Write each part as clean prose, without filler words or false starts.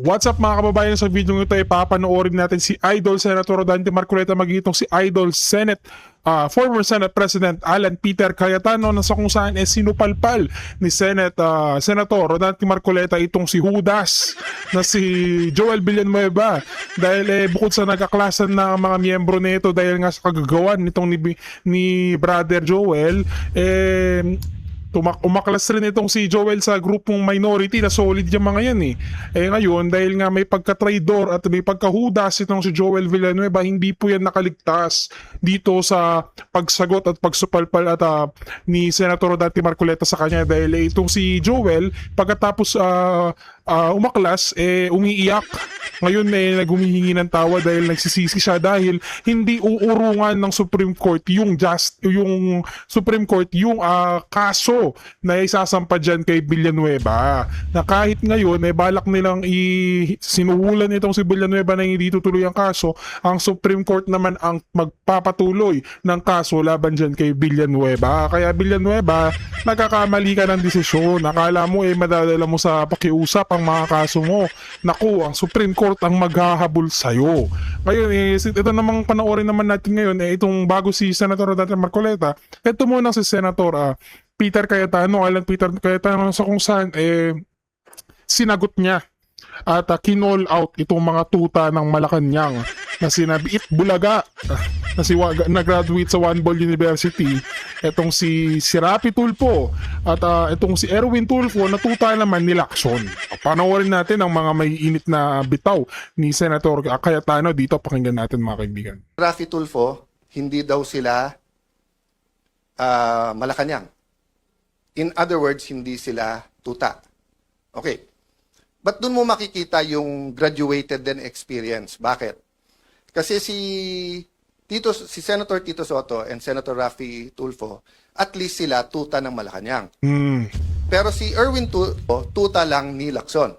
What's up mga kababayan, sa video nito ay papanoorin natin si Idol Senator Rodante Marcoleta magitong si Idol Senate former Senate President Alan Peter Cayetano na sa kung saan sinupalpal ni Senator Rodante Marcoleta itong si Judas na si Joel Villanueva dahil bukod sa nagkaklasan na mga miyembro nito dahil nga sa kagagawan nitong ni Brother Joel umaklas rin itong si Joel sa grupong minority na solid yung mga yan eh. Ngayon, dahil nga may pagka-traidor at may pagkahudas itong si Joel Villanueva, hindi po yan nakaligtas dito sa pagsagot at pagsupalpal at ni Senator Rodante Marcoleta sa kanya dahil itong si Joel, pagkatapos umaklas, umiiyak. Ngayon naghumihingi ng tawa dahil nagsisisi siya dahil hindi uurungan ng Supreme Court yung Supreme Court yung kaso na isasampa dyan kay Villanueva. Na kahit ngayon balak nilang sinuhulan itong si Villanueva na hindi tutuloy ang kaso, ang Supreme Court naman ang magpapatuloy ng kaso laban dyan kay Villanueva. Kaya Villanueva, nagkakamali ka ng desisyon. Akala mo madadala mo sa pakiusap ang mga kaso mo. Naku, ang Supreme Court ang maghahabol sa'yo. Ngayon, ito namang panoorin naman natin ngayon, itong bago si Senator Rodante Marcoleta, ito muna si Senator Peter Cayetano, Alan Peter Cayetano, sa kung saan, sinagot niya at kinall out itong mga tuta ng Malacanang na sinabi, Bulaga, na nag-graduate sa One Ball University, itong si Rapi Tulfo at itong si Erwin Tulfo na tuta naman ni Lacson. Panoorin natin ang mga may init na bitaw ni Senator Cayetano dito. Pakinggan natin mga kaibigan. Rafi Tulfo, hindi daw sila Malacanang. In other words, hindi sila tuta. Okay. But doon mo makikita yung graduated din experience. Bakit? Kasi si Senator Tito Soto and Senator Rafi Tulfo, at least sila tuta ng Malacanang. Pero si Erwin Tulfo, tuta lang ni Lacson.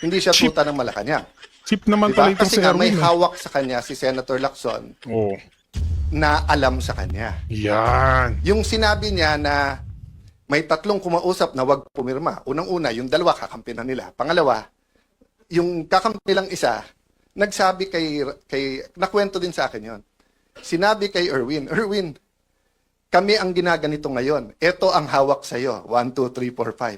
Hindi siya tuta ng Malacanang. Chip naman diba? pala itong Kasi si Erwin. may hawak sa kanya si Senator Lacson na alam sa kanya. Yan. Yung sinabi niya na may tatlong kumausap na wag pumirma. Unang-una, yung dalawa kakampi na nila. Pangalawa, yung kakampi lang isa, nagsabi nakwento din sa akin yon. Sinabi kay Erwin, kami ang ginaganito ngayon. Ito ang hawak sa'yo. 1, 2, 3, 4,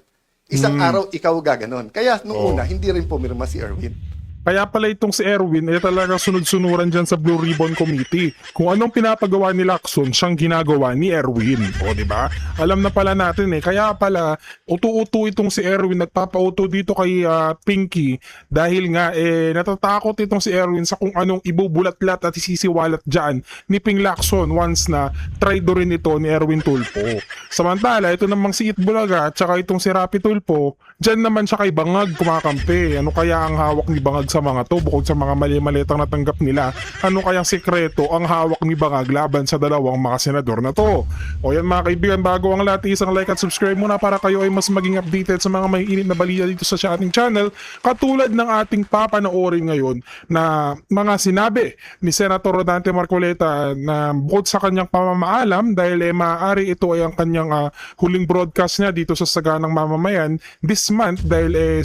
5. Isang araw, ikaw gaganon. Kaya nung una, hindi rin pumirma si Erwin. Kaya pala itong si Erwin talaga sunod-sunuran dyan sa Blue Ribbon Committee. Kung anong pinapagawa ni Lacson, siyang ginagawa ni Erwin. O, di ba? Alam na pala natin Kaya pala, utu-utu itong si Erwin, nagpapauto dito kay Pinky dahil nga natatakot itong si Erwin sa kung anong ibubulat-lat at isisiwalat dyan ni Ping Lacson once na traitor rin ito ni Erwin Tulfo. Samantala, ito namang si Itbulaga at saka itong si Rapi Tulfo, dyan naman siya kay Bangag kumakampi. Ano kaya ang hawak ni Bangag sa mga to bukod sa mga mali-malitang natanggap nila? Ano kayang sekreto ang hawak ni Bangag laban sa dalawang mga senador na to? O yan mga kaibigan, bago ang lahat, isang like at subscribe muna para kayo ay mas maging updated sa mga may init na balita dito sa ating channel, katulad ng ating papanoorin ngayon na mga sinabi ni Senator Rodante Marcoleta na bukod sa kanyang pamamaalam dahil maaari ito ay ang kanyang huling broadcast niya dito sa Saganang Mamamayan this month dahil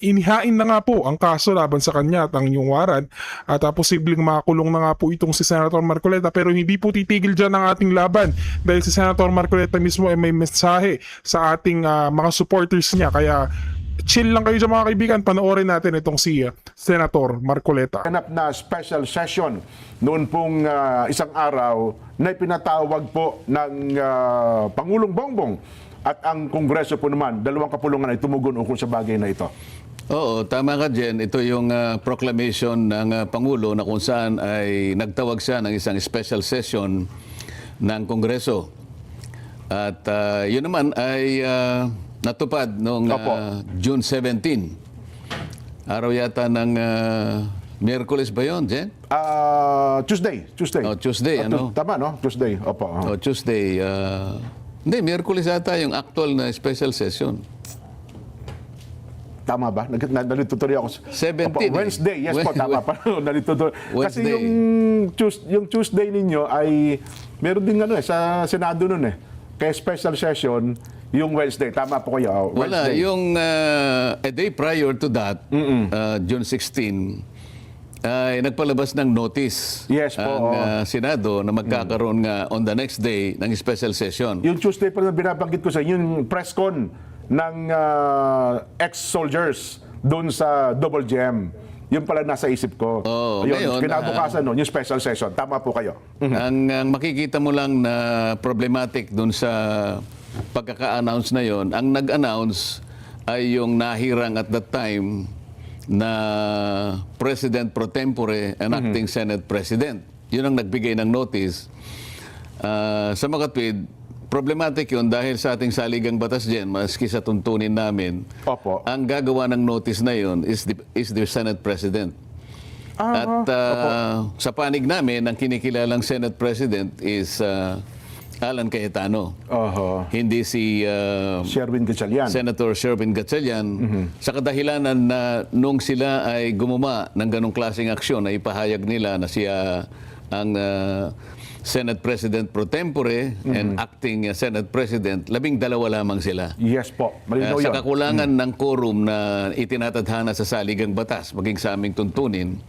inihain na nga po ang kaso laban sa kanya at ang inyong warrant at posibleng makakulong na nga po itong si Senator Marcoleta, pero hindi po titigil dyan ang ating laban dahil si Senator Marcoleta mismo ay may mensahe sa ating mga supporters niya. Kaya chill lang kayo dyan mga kaibigan, panoorin natin itong si Senator Marcoleta. Ganap na special session noon pong isang araw na pinatawag po ng Pangulong Bongbong at ang Kongreso po naman, dalawang kapulungan ay tumugon ukol sa bagay na ito. Oo, tama ka Jen. Ito yung proclamation ng Pangulo na kung saan ay nagtawag siya ng isang special session ng Kongreso. At yun naman ay natupad noong June 17. Araw yata ng Miyerkules ba yun, Jen? Tuesday. Oh, Tuesday, ano? Tama, no? Tuesday. Opo. Oh, Tuesday. Hindi, Miyerkules yata yung actual na special session. Tama ba? Nalito tuloy ako. 17. Opo, Wednesday. Yes po, tama pa. Nalito tuloy. Kasi Wednesday. yung Tuesday ninyo ay meron din sa Senado nun Kaya special session, Yung Wednesday, tama po kayo. Wala. Wednesday. Yung a day prior to that, June 16, ay nagpalabas ng notice Yes po, ang Senado na magkakaroon nga on the next day ng special session. Yung Tuesday pa na binabanggit ko sa inyo, yung press con ng ex-soldiers doon sa Double Gem. Yung pala nasa isip ko. Oo, Ayun, ngayon, kinabukasan nun, yung special session. Tama po kayo. Ang makikita mo lang na problematic dun sa pagkaka-announce na yon, ang nag-announce ay yung nahirang at that time na President pro tempore and acting Senate President. Yun ang nagbigay ng notice. Sa makatwid, problematic yun dahil sa ating saligang batas dyan, maski sa tuntunin namin, Opo. ang gagawa ng notice na yun is the Senate President. At sa panig namin, ang kinikilalang Senate President is Alan Cayetano. Oho. Hindi si Sherwin Gatchalian. Senator Sherwin Gatchalian. Sa kadahilanan na nung sila ay gumawa ng ganong klaseng aksyon na ipahayag nila na siya ang Senate President pro tempore and acting Senate President, 12 lamang sila. Yes po. Malinaw Sa yun. kakulangan ng quorum na itinatadhana sa saligang batas, maging sa aming tuntunin,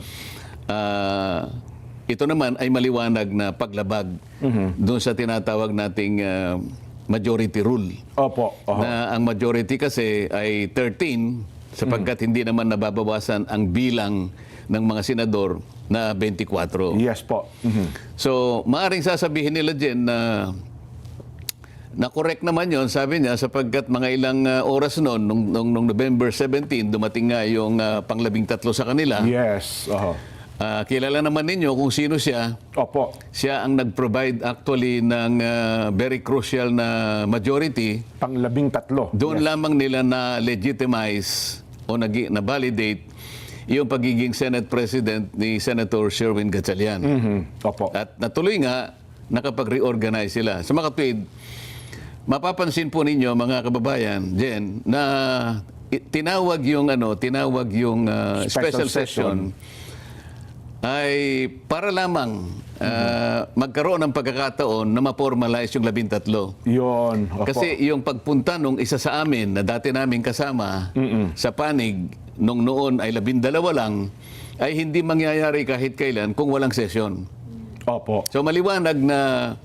ito naman ay maliwanag na paglabag doon sa tinatawag nating majority rule. Opo. Oho. Na ang majority kasi ay 13 sapagkat hindi naman nababawasan ang bilang ng mga senador na 24. Yes po. So, maaring sasabihin nila dyan na correct naman yon, sabi niya, sapagkat mga ilang oras noon, nung November 17, dumating nga yung pang-13 sa kanila. Yes. Oho. Kilala naman ninyo kung sino siya. Opo. Siya ang nag-provide actually ng very crucial na majority. Pang-13. Doon lamang nila na legitimize o na-validate yung pagiging Senate President ni Senator Sherwin Gatchalian. Opo. At natuloy nga, nakapag-reorganize sila. Sa makatwid, mapapansin po ninyo mga kababayan, Jen, na tinawag yung special session ay para lamang magkaroon ng pagkakataon na ma-formalize yung 13. Yun. Opo. Kasi yung pagpunta nung isa sa amin na dati namin kasama sa panig nung noon ay 12 lang ay hindi mangyayari kahit kailan kung walang sesyon. Opo. So maliwanag na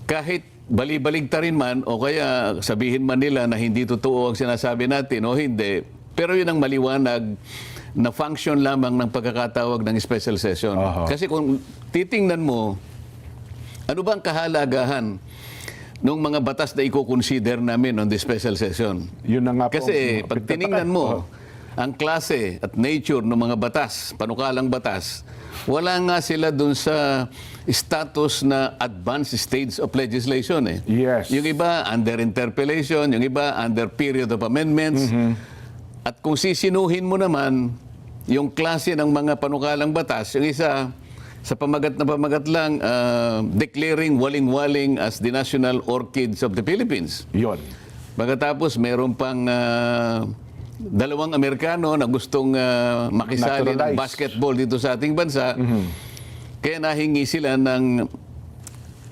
kahit bali-baligtarin man o kaya sabihin man nila na hindi totoo ang sinasabi natin o hindi, pero yun ang maliwanag na function lamang ng pagkakatawag ng special session. Aha. Kasi kung titingnan mo, ano ba ang kahalagahan ng mga batas na i-consider namin on the special session? Yun na nga po. Kasi pag tiningnan mo, ang klase at nature ng mga batas, panukalang batas, wala nga sila dun sa status na advanced stage of legislation. Yes. Yung iba under interpellation, yung iba under period of amendments. At kung sisinuhin mo naman yung klase ng mga panukalang batas, yung isa sa pamagat lang, declaring waling-waling as the national orchids of the Philippines. Yun. Pagkatapos, meron pang dalawang Amerikano na gustong makisali ng Naturalize. basketball dito sa ating bansa. Kaya nahingi sila ng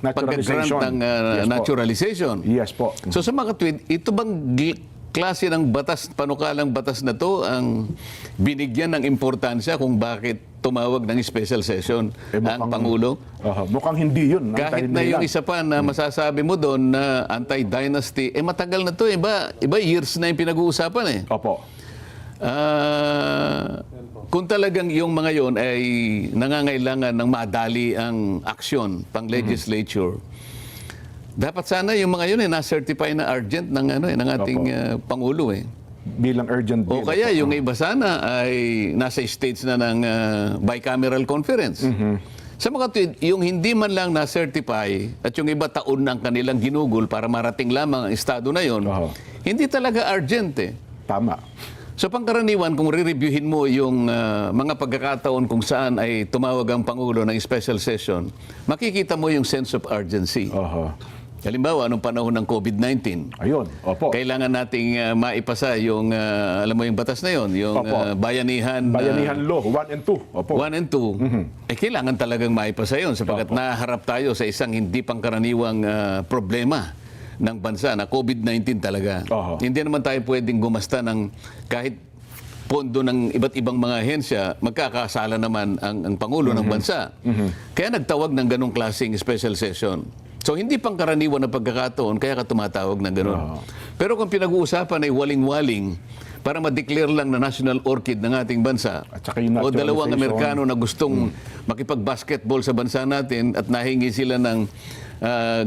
pagka-grant ng Yes po. naturalization. Yes po. So sa mga tweet, ito bang klase ng batas, panukalang batas na to ang binigyan ng importansya kung bakit tumawag ng special session ang Pangulo? Mukhang hindi yun. Kahit na yung isa pa na masasabi mo doon na anti-dynasty, matagal na to, iba years na yung pinag-uusapan eh. Opo. Kung talagang yung mga yon ay nangangailangan ng madali ang aksyon pang legislature, dapat sana yung mga yun ay na-certify na urgent ng ng ating Pangulo eh. Bilang urgent O bill. kaya yung iba sana ay nasa stage na ng bicameral conference. Sa mga tweet, yung hindi man lang na-certify at yung iba taon ng kanilang ginugol para marating lamang ang estado na yon, hindi talaga urgent eh. Tama. So pangkaraniwan, kung re-reviewin mo yung mga pagkakataon kung saan ay tumawag ang Pangulo ng special session, makikita mo yung sense of urgency. Halimbawa, anong panahon ng COVID-19, Ayun. Opo. kailangan nating maipasa yung, alam mo yung batas na yon, yung bayanihan, Bayanihan Law 1 and 2. Opo. 1 and 2, kailangan talagang maipasa yon sapagkat naharap tayo sa isang hindi pangkaraniwang problema ng bansa na COVID-19 talaga. Oho. Hindi naman tayo pwedeng gumasta ng kahit pondo ng iba't ibang mga ahensya, magkakasala naman ang Pangulo ng bansa. Kaya nagtawag ng ganong klaseng special session. So hindi pangkaraniwan na pagkakataon, kaya ka tumatawag ng ganon. Pero kung pinag-uusapan ay waling-waling para ma-declare lang na national orchid ng ating bansa, At saka yung o dalawang naturalization. Amerikano na gustong makipag-basketball sa bansa natin at nahingi sila ng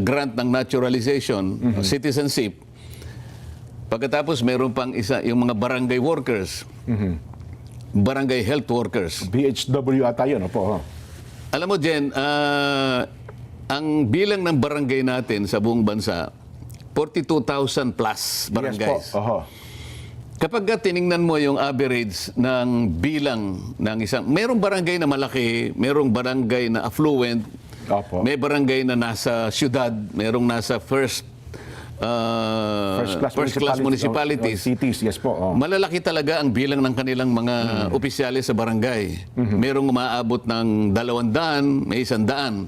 grant ng naturalization, citizenship. Pagkatapos meron pang isa, yung mga barangay workers, barangay health workers. BHW ata yun, opo. Alam mo, Jen, ang bilang ng barangay natin sa buong bansa, 42,000 plus barangays. Yes po, oho. Kapag tiningnan mo yung average ng bilang ng isang, merong barangay na malaki, merong barangay na affluent, Opo. may barangay na nasa syudad, merong nasa first class municipalities. Cities, yes po. Oh. Malalaki talaga ang bilang ng kanilang mga opisyalis sa barangay. Merong umaabot ng 200, may 100.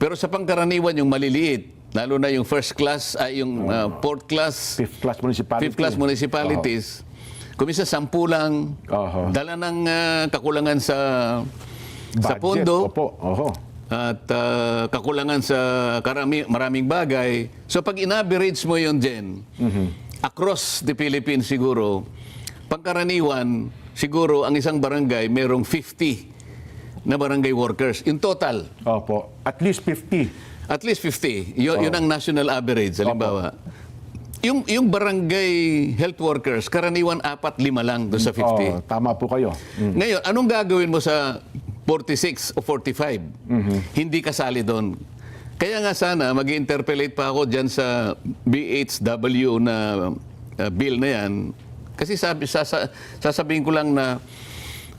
Pero sa pangkaraniwan yung maliliit, lalo na yung first class, ay yung fourth class, Fifth class municipality. fifth class municipalities, kumisa 10 lang, Oho. dala ng kakulangan sa Budget, pondo, Opo, oho. at kakulangan sa maraming bagay. So pag in-average mo yun, Jen, across the Philippines siguro, pangkaraniwan, siguro ang isang barangay merong 50 na barangay workers. In total, Opo. At least 50. at least 50. Yun ang national average, halimbawa. Yung barangay health workers, karaniwan 4-5 lang doon sa 50. Oh, tama po kayo. Ngayon, anong gagawin mo sa 46 o 45? Hindi kasali doon. Kaya nga sana, mag-interpellate pa ako dyan sa BHW na bill na yan. Kasi sasabihin ko lang na,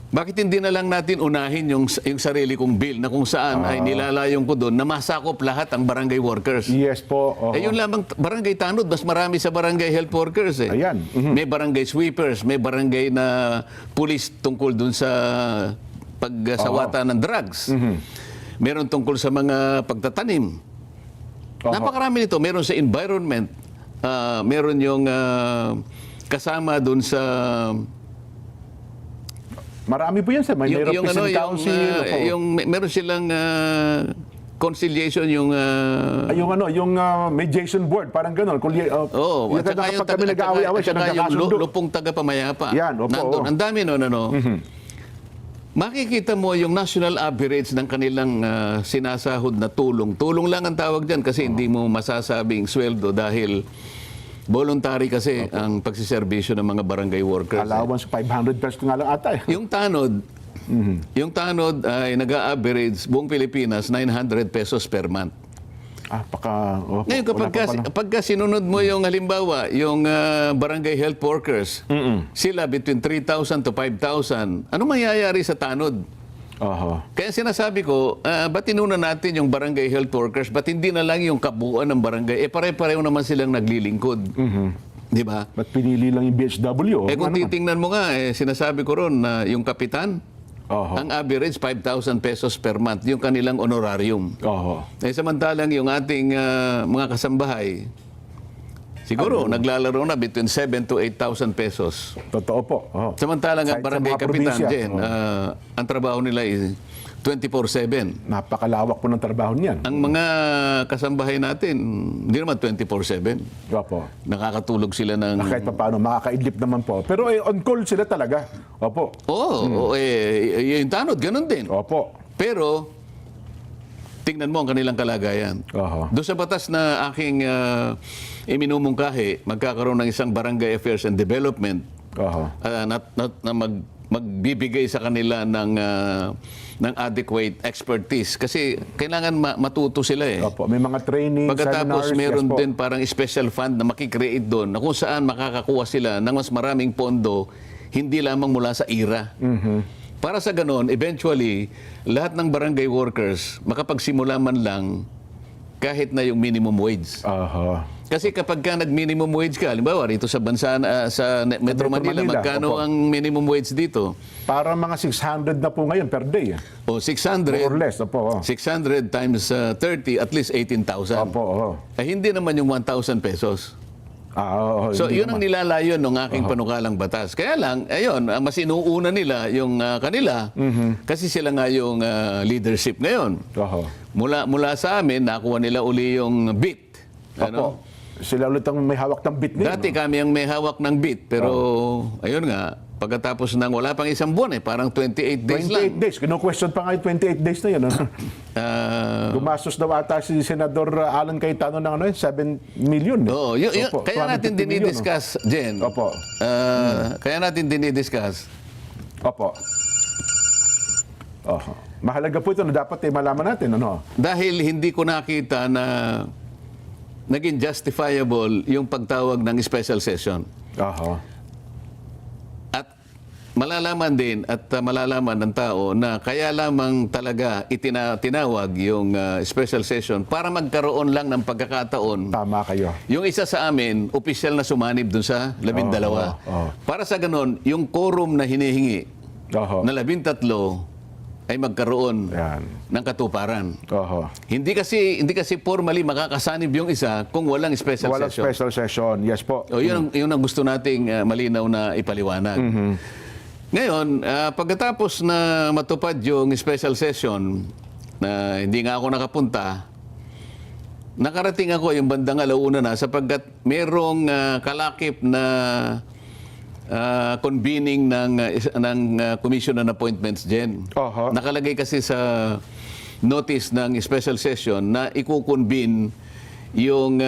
bakit hindi na lang natin unahin yung sarili kong bill na kung saan ay nilalayong ko doon na masakop lahat ang barangay workers. Yes po. Oho. Eh yun lamang, barangay tanod, mas marami sa barangay health workers eh. Ayan. May barangay sweepers, may barangay na police tungkol dun sa pagsawata ng drugs. Meron tungkol sa mga pagtatanim. Napakarami nito. Meron sa environment. Meron yung kasama dun sa... Marami po yan, sir. May represent council. meron silang conciliation, yung yung mediation board, parang gano'n. at saka yung kami nag-aaway-aaway, siya nagkakasundo. lupong taga-pamayapa. Yan, opo. Nandun. Ang dami nun, Makikita mo yung national average ng kanilang sinasahod na tulong. Tulong lang ang tawag dyan kasi hindi mo masasabing sweldo dahil voluntary kasi ang pagsiservisyo ng mga barangay workers. Allowance 500 pesos nga lang ata. Yung tanod ay nag-a-average buong Pilipinas 900 pesos per month. Ngayon, kapag sinunod mo yung halimbawa, yung barangay health workers, sila between 3,000 to 5,000, ano mangyayari sa tanod? Kaya sinasabi ko, ba't inuna natin yung barangay health workers, ba't hindi na lang yung kabuuan ng barangay? Pare-pareho naman silang naglilingkod. Di ba? Ba't pinili lang yung BHW? Kung titingnan mo nga, sinasabi ko ron na yung kapitan, ang average 5,000 pesos per month, yung kanilang honorarium. Samantalang yung ating mga kasambahay, siguro naglalaro na between 7,000 to 8,000 pesos. Totoo po. Samantalang ang Kahit sa barangay mga kapitan, probinsya. Jen, ang trabaho nila is 24/7. Napakalawak po ng trabaho niyan. Ang mga kasambahay natin, hindi naman 24/7. Opo. Nakakatulog sila ng... Kahit pa paano, makakaidlip naman po. Pero on call sila talaga. Opo. Yung tanod, ganun din. Opo. Pero, tingnan mo ang kanilang kalagayan. Doon sa batas na aking iminumungkahi, magkakaroon ng isang Barangay Affairs and Development na magbibigay sa kanila ng adequate expertise. Kasi kailangan matuto sila eh. Opo. May mga training, Pagkatapos seminars. meron yes po. din parang special fund na makikreate doon na kung saan makakakuha sila ng mas maraming pondo, hindi lamang mula sa IRA. Para sa ganon, eventually, lahat ng barangay workers makapagsimula man lang kahit na yung minimum wage. Kasi kapag ka nag-minimum wage ka, halimbawa rito sa bansa, sa Metro Manila, magkano opo. ang minimum wage dito? Para mga 600 na po ngayon per day. O More 600, or less. Opo. 600 times 30, at least 18,000. Opo. Oo. Eh, hindi naman yung 1,000 pesos. Oo, So, hindi yun ang naman. nilalayon ng aking panukalang batas. Kaya lang, ayun, ang mas inuuna nila yung kanila, kasi sila nga yung leadership ngayon. Oho. Mula sa amin, nakuha nila uli yung beat. Opo. Sila ulit ang may hawak ng bit ngayon. Dati kami ang may hawak ng beat, pero ayun nga, pagkatapos ng wala pang isang buwan parang 28 days 28 lang. days. Kino-question pa nga yung 28 days na yun. Ano? Gumastos daw ata si Senador Alan Cayetano ng 7 million. Oo, Opo, kaya natin 250 million, dinidiscuss, Jen. Opo. Kaya natin dinidiscuss. Opo. Oho. Mahalaga po ito na dapat malaman natin. Ano? Dahil hindi ko nakita na naging justifiable yung pagtawag ng special session. Oho. At malalaman din at malalaman ng tao na kaya lamang talaga tinawag yung special session para magkaroon lang ng pagkakataon. Tama kayo. Yung isa sa amin, opisyal na sumanib dun sa 12. Oo. Para sa ganon, yung quorum na hinihingi Oho. na 13 ay magkaroon Yan. ng katuparan. Oho. Hindi kasi formally makakasanib yung isa kung walang special Walang session. special session. Yes po. O, yun ang gusto nating malinaw na ipaliwanag. Ngayon, pagkatapos na matupad yung special session, na hindi nga ako nakapunta, nakarating ako yung bandang alauna na sapagkat merong kalakip na convening ng Commission on Appointments, Jen. Oho. Nakalagay kasi sa notice ng special session na ikukonvene yung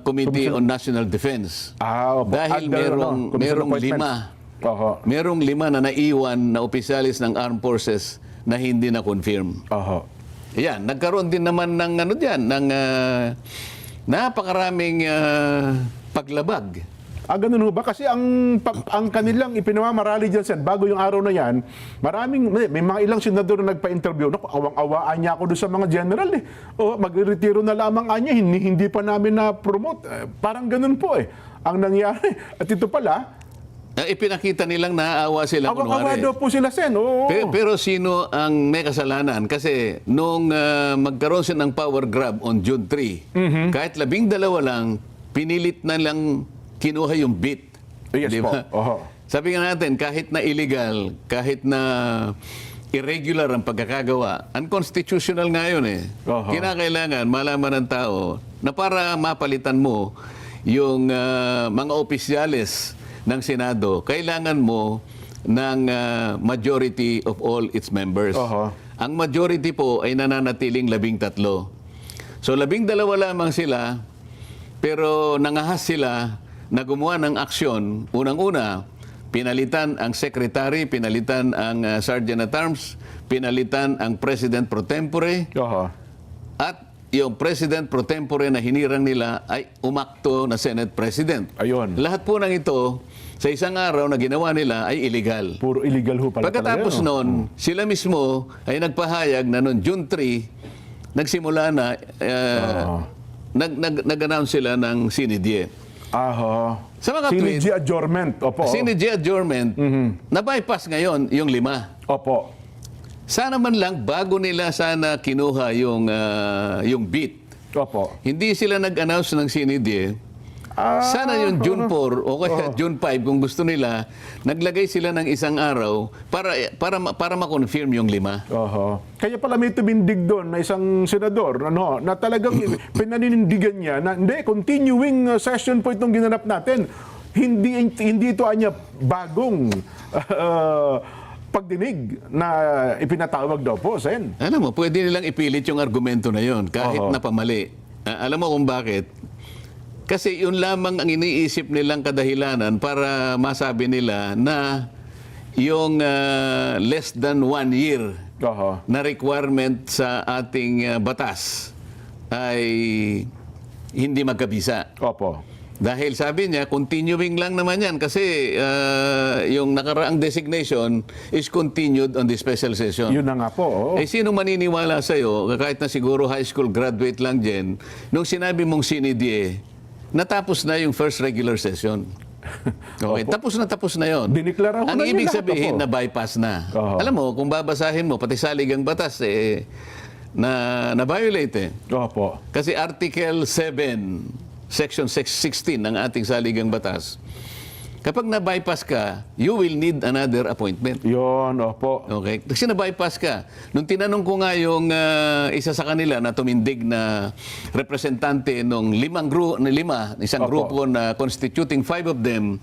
Committee on National Defense. Opo. Dahil Under, Commission merong appointments. 5. Oho. Merong 5 na naiwan na opisyalis ng armed forces na hindi na-confirm. Oho. Yan, nagkaroon din naman ng ng napakaraming paglabag. Ganun ho ba? Kasi ang kanilang ipinamamarali dyan, Sen, bago yung araw na yan, may mga ilang senador na nagpa-interview. Naku, awang-awaan niya ako doon sa mga general eh. O, magre-retiro na lamang anya, hindi pa namin na-promote. Parang ganun po eh. Ang nangyari. At ito pala, Ipinakita nilang naaawa sila awang-awa kunwari. daw po sila, Sen. Oo. Pero sino ang may kasalanan? Kasi nung magkaroon siya ng power grab on June 3, kahit 12 lang, pinilit na lang kinuha yung bit. Yes Di po. ba? Oho. Sabi nga natin, kahit na illegal, kahit na irregular ang pagkakagawa, unconstitutional nga yun eh. Oho. Kinakailangan malaman ng tao na para mapalitan mo yung mga opisyales ng Senado, kailangan mo ng majority of all its members. Oho. Ang majority po ay nananatiling 13. So 12 lamang sila, pero nangahas sila na gumawa ng aksyon. Unang-una, pinalitan ang secretary, pinalitan ang sergeant at arms, pinalitan ang president pro tempore, Oho. at yung president pro tempore na hinirang nila ay umakto na Senate President. Ayun. Lahat po ng ito, sa isang araw na ginawa nila ay illegal. Puro illegal ho pala Pagkatapos talaga, no? noon, sila mismo ay nagpahayag na noon June 3, nagsimula na, nag-announce sila ng sinidye. Aho. Sa mga Sini tweet, G adjournment. Opo. sinidye adjournment, na-bypass ngayon yung 5. Opo. Sana man lang, bago nila sana kinuha yung beat, Opo. hindi sila nag-announce ng sinidye. Sana yung June 4 o kaya June 5 kung gusto nila, naglagay sila ng isang araw para ma-confirm yung 5. Oho. Kaya pala may tumindig doon na isang senador na talagang pinaninindigan niya na hindi, continuing session po itong ginanap natin. Hindi ito anya bagong pagdinig na ipinatawag daw po, Sen. Alam mo, pwede nilang ipilit yung argumento na yon kahit Oho. na pamali. Alam mo kung bakit? Kasi yun lamang ang iniisip nilang kadahilanan para masabi nila na yung less than 1 year Oho. na requirement sa ating batas ay hindi magkabisa. Opo. Dahil sabi niya, continuing lang naman yan kasi yung nakaraang designation is continued on the special session. Yun na nga po. Oo. Eh, sino maniniwala sa'yo, kahit na siguro high school graduate lang dyan, nung sinabi mong sinidye, natapos na yung first regular session. Okay, tapos na yon. Diniklara ko Ang na yun ibig lahat, sabihin opo. na bypass na. Oho. Alam mo, kung babasahin mo, pati saligang batas, na-violate eh. Opo. Kasi Article 7, Section 16 ng ating saligang batas, kapag na-bypass ka, you will need another appointment. Yun, opo. Okay? Kasi na-bypass ka. Nung tinanong ko nga yung isa sa kanila na tumindig na representante nung isang Opo. grupo na constituting 5 of them,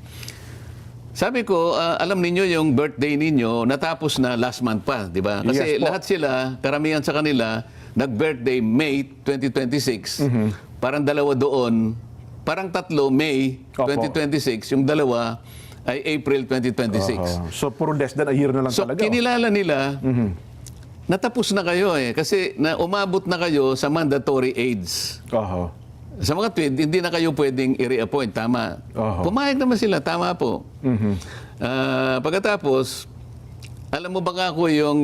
sabi ko, alam ninyo yung birthday ninyo natapos na last month pa, di ba? Kasi Yes po. lahat sila, karamihan sa kanila, nag-birthday May 2026. Parang dalawa doon, parang tatlo May Opo. 2026, yung dalawa ay April 2026. So, puro less than a year na lang So, talaga. kinilala nila, natapos na kayo eh. Kasi umabot na kayo sa mandatory age. Oho. Sa mga tweet, hindi na kayo pwedeng i-reappoint. Tama. Oho. Pumayag naman sila. Tama po. Pagkatapos, alam mo ba nga ako yung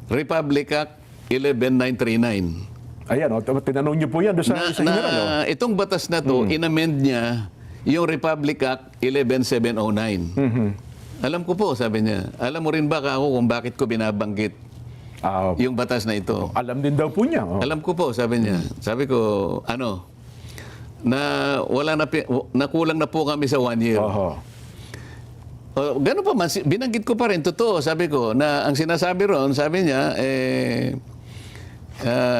Republic Act 11939? Ayan, tinanong niyo po yan doon sa general. Oh. Itong batas na to, inamend niya yung Republic Act 11709. Alam ko po, sabi niya. Alam mo rin ba ako kung bakit ko binabanggit yung batas na ito? Alam din daw po niya. Oh. Alam ko po, sabi niya. Sabi ko, nakulang na po kami sa 1 year. Oho. Gano'n pa man, binanggit ko pa rin, totoo, sabi ko, na ang sinasabi ron, sabi niya,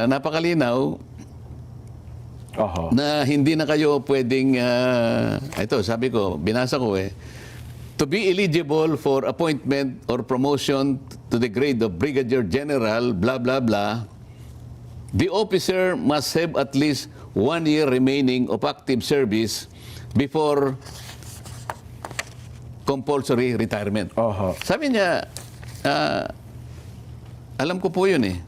napakalinaw Oho. na hindi na kayo pwedeng, ito, sabi ko, binasa ko to be eligible for appointment or promotion to the grade of Brigadier General, blah, blah, blah, the officer must have at least 1 year remaining of active service before compulsory retirement. Oho. Sabi niya, alam ko po yun eh.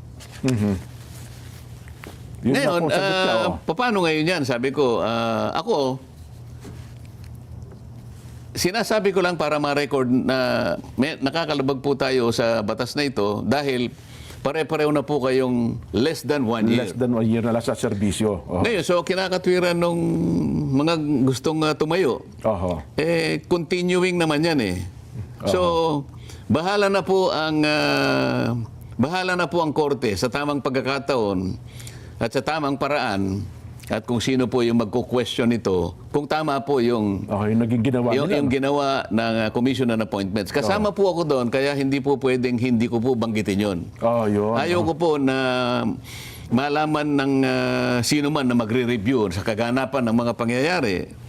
Yun na Ngayon, po, sagot niya, oh. paano ngayon yan? Sabi ko, ako, sinasabi ko lang para ma-record na nakakalabag po tayo sa batas na ito dahil pare-pareho na po kayong less than 1 year. Less than 1 year na lang sa serbisyo. Oho. Ngayon, so kinakatwiran nung mga gustong tumayo, Oho. continuing naman yan eh. So, bahala na po ang korte sa tamang pagkakataon at sa tamang paraan at kung sino po yung magko-question nito, kung tama po yung Okay, yung naging ginawa nila. yung ginawa ng Commission on Appointments. Kasama po ako doon, kaya hindi po pwedeng hindi ko po banggitin yun. Oh, yun. Ayaw ko po na malaman ng sino man na magre-review sa kaganapan ng mga pangyayari.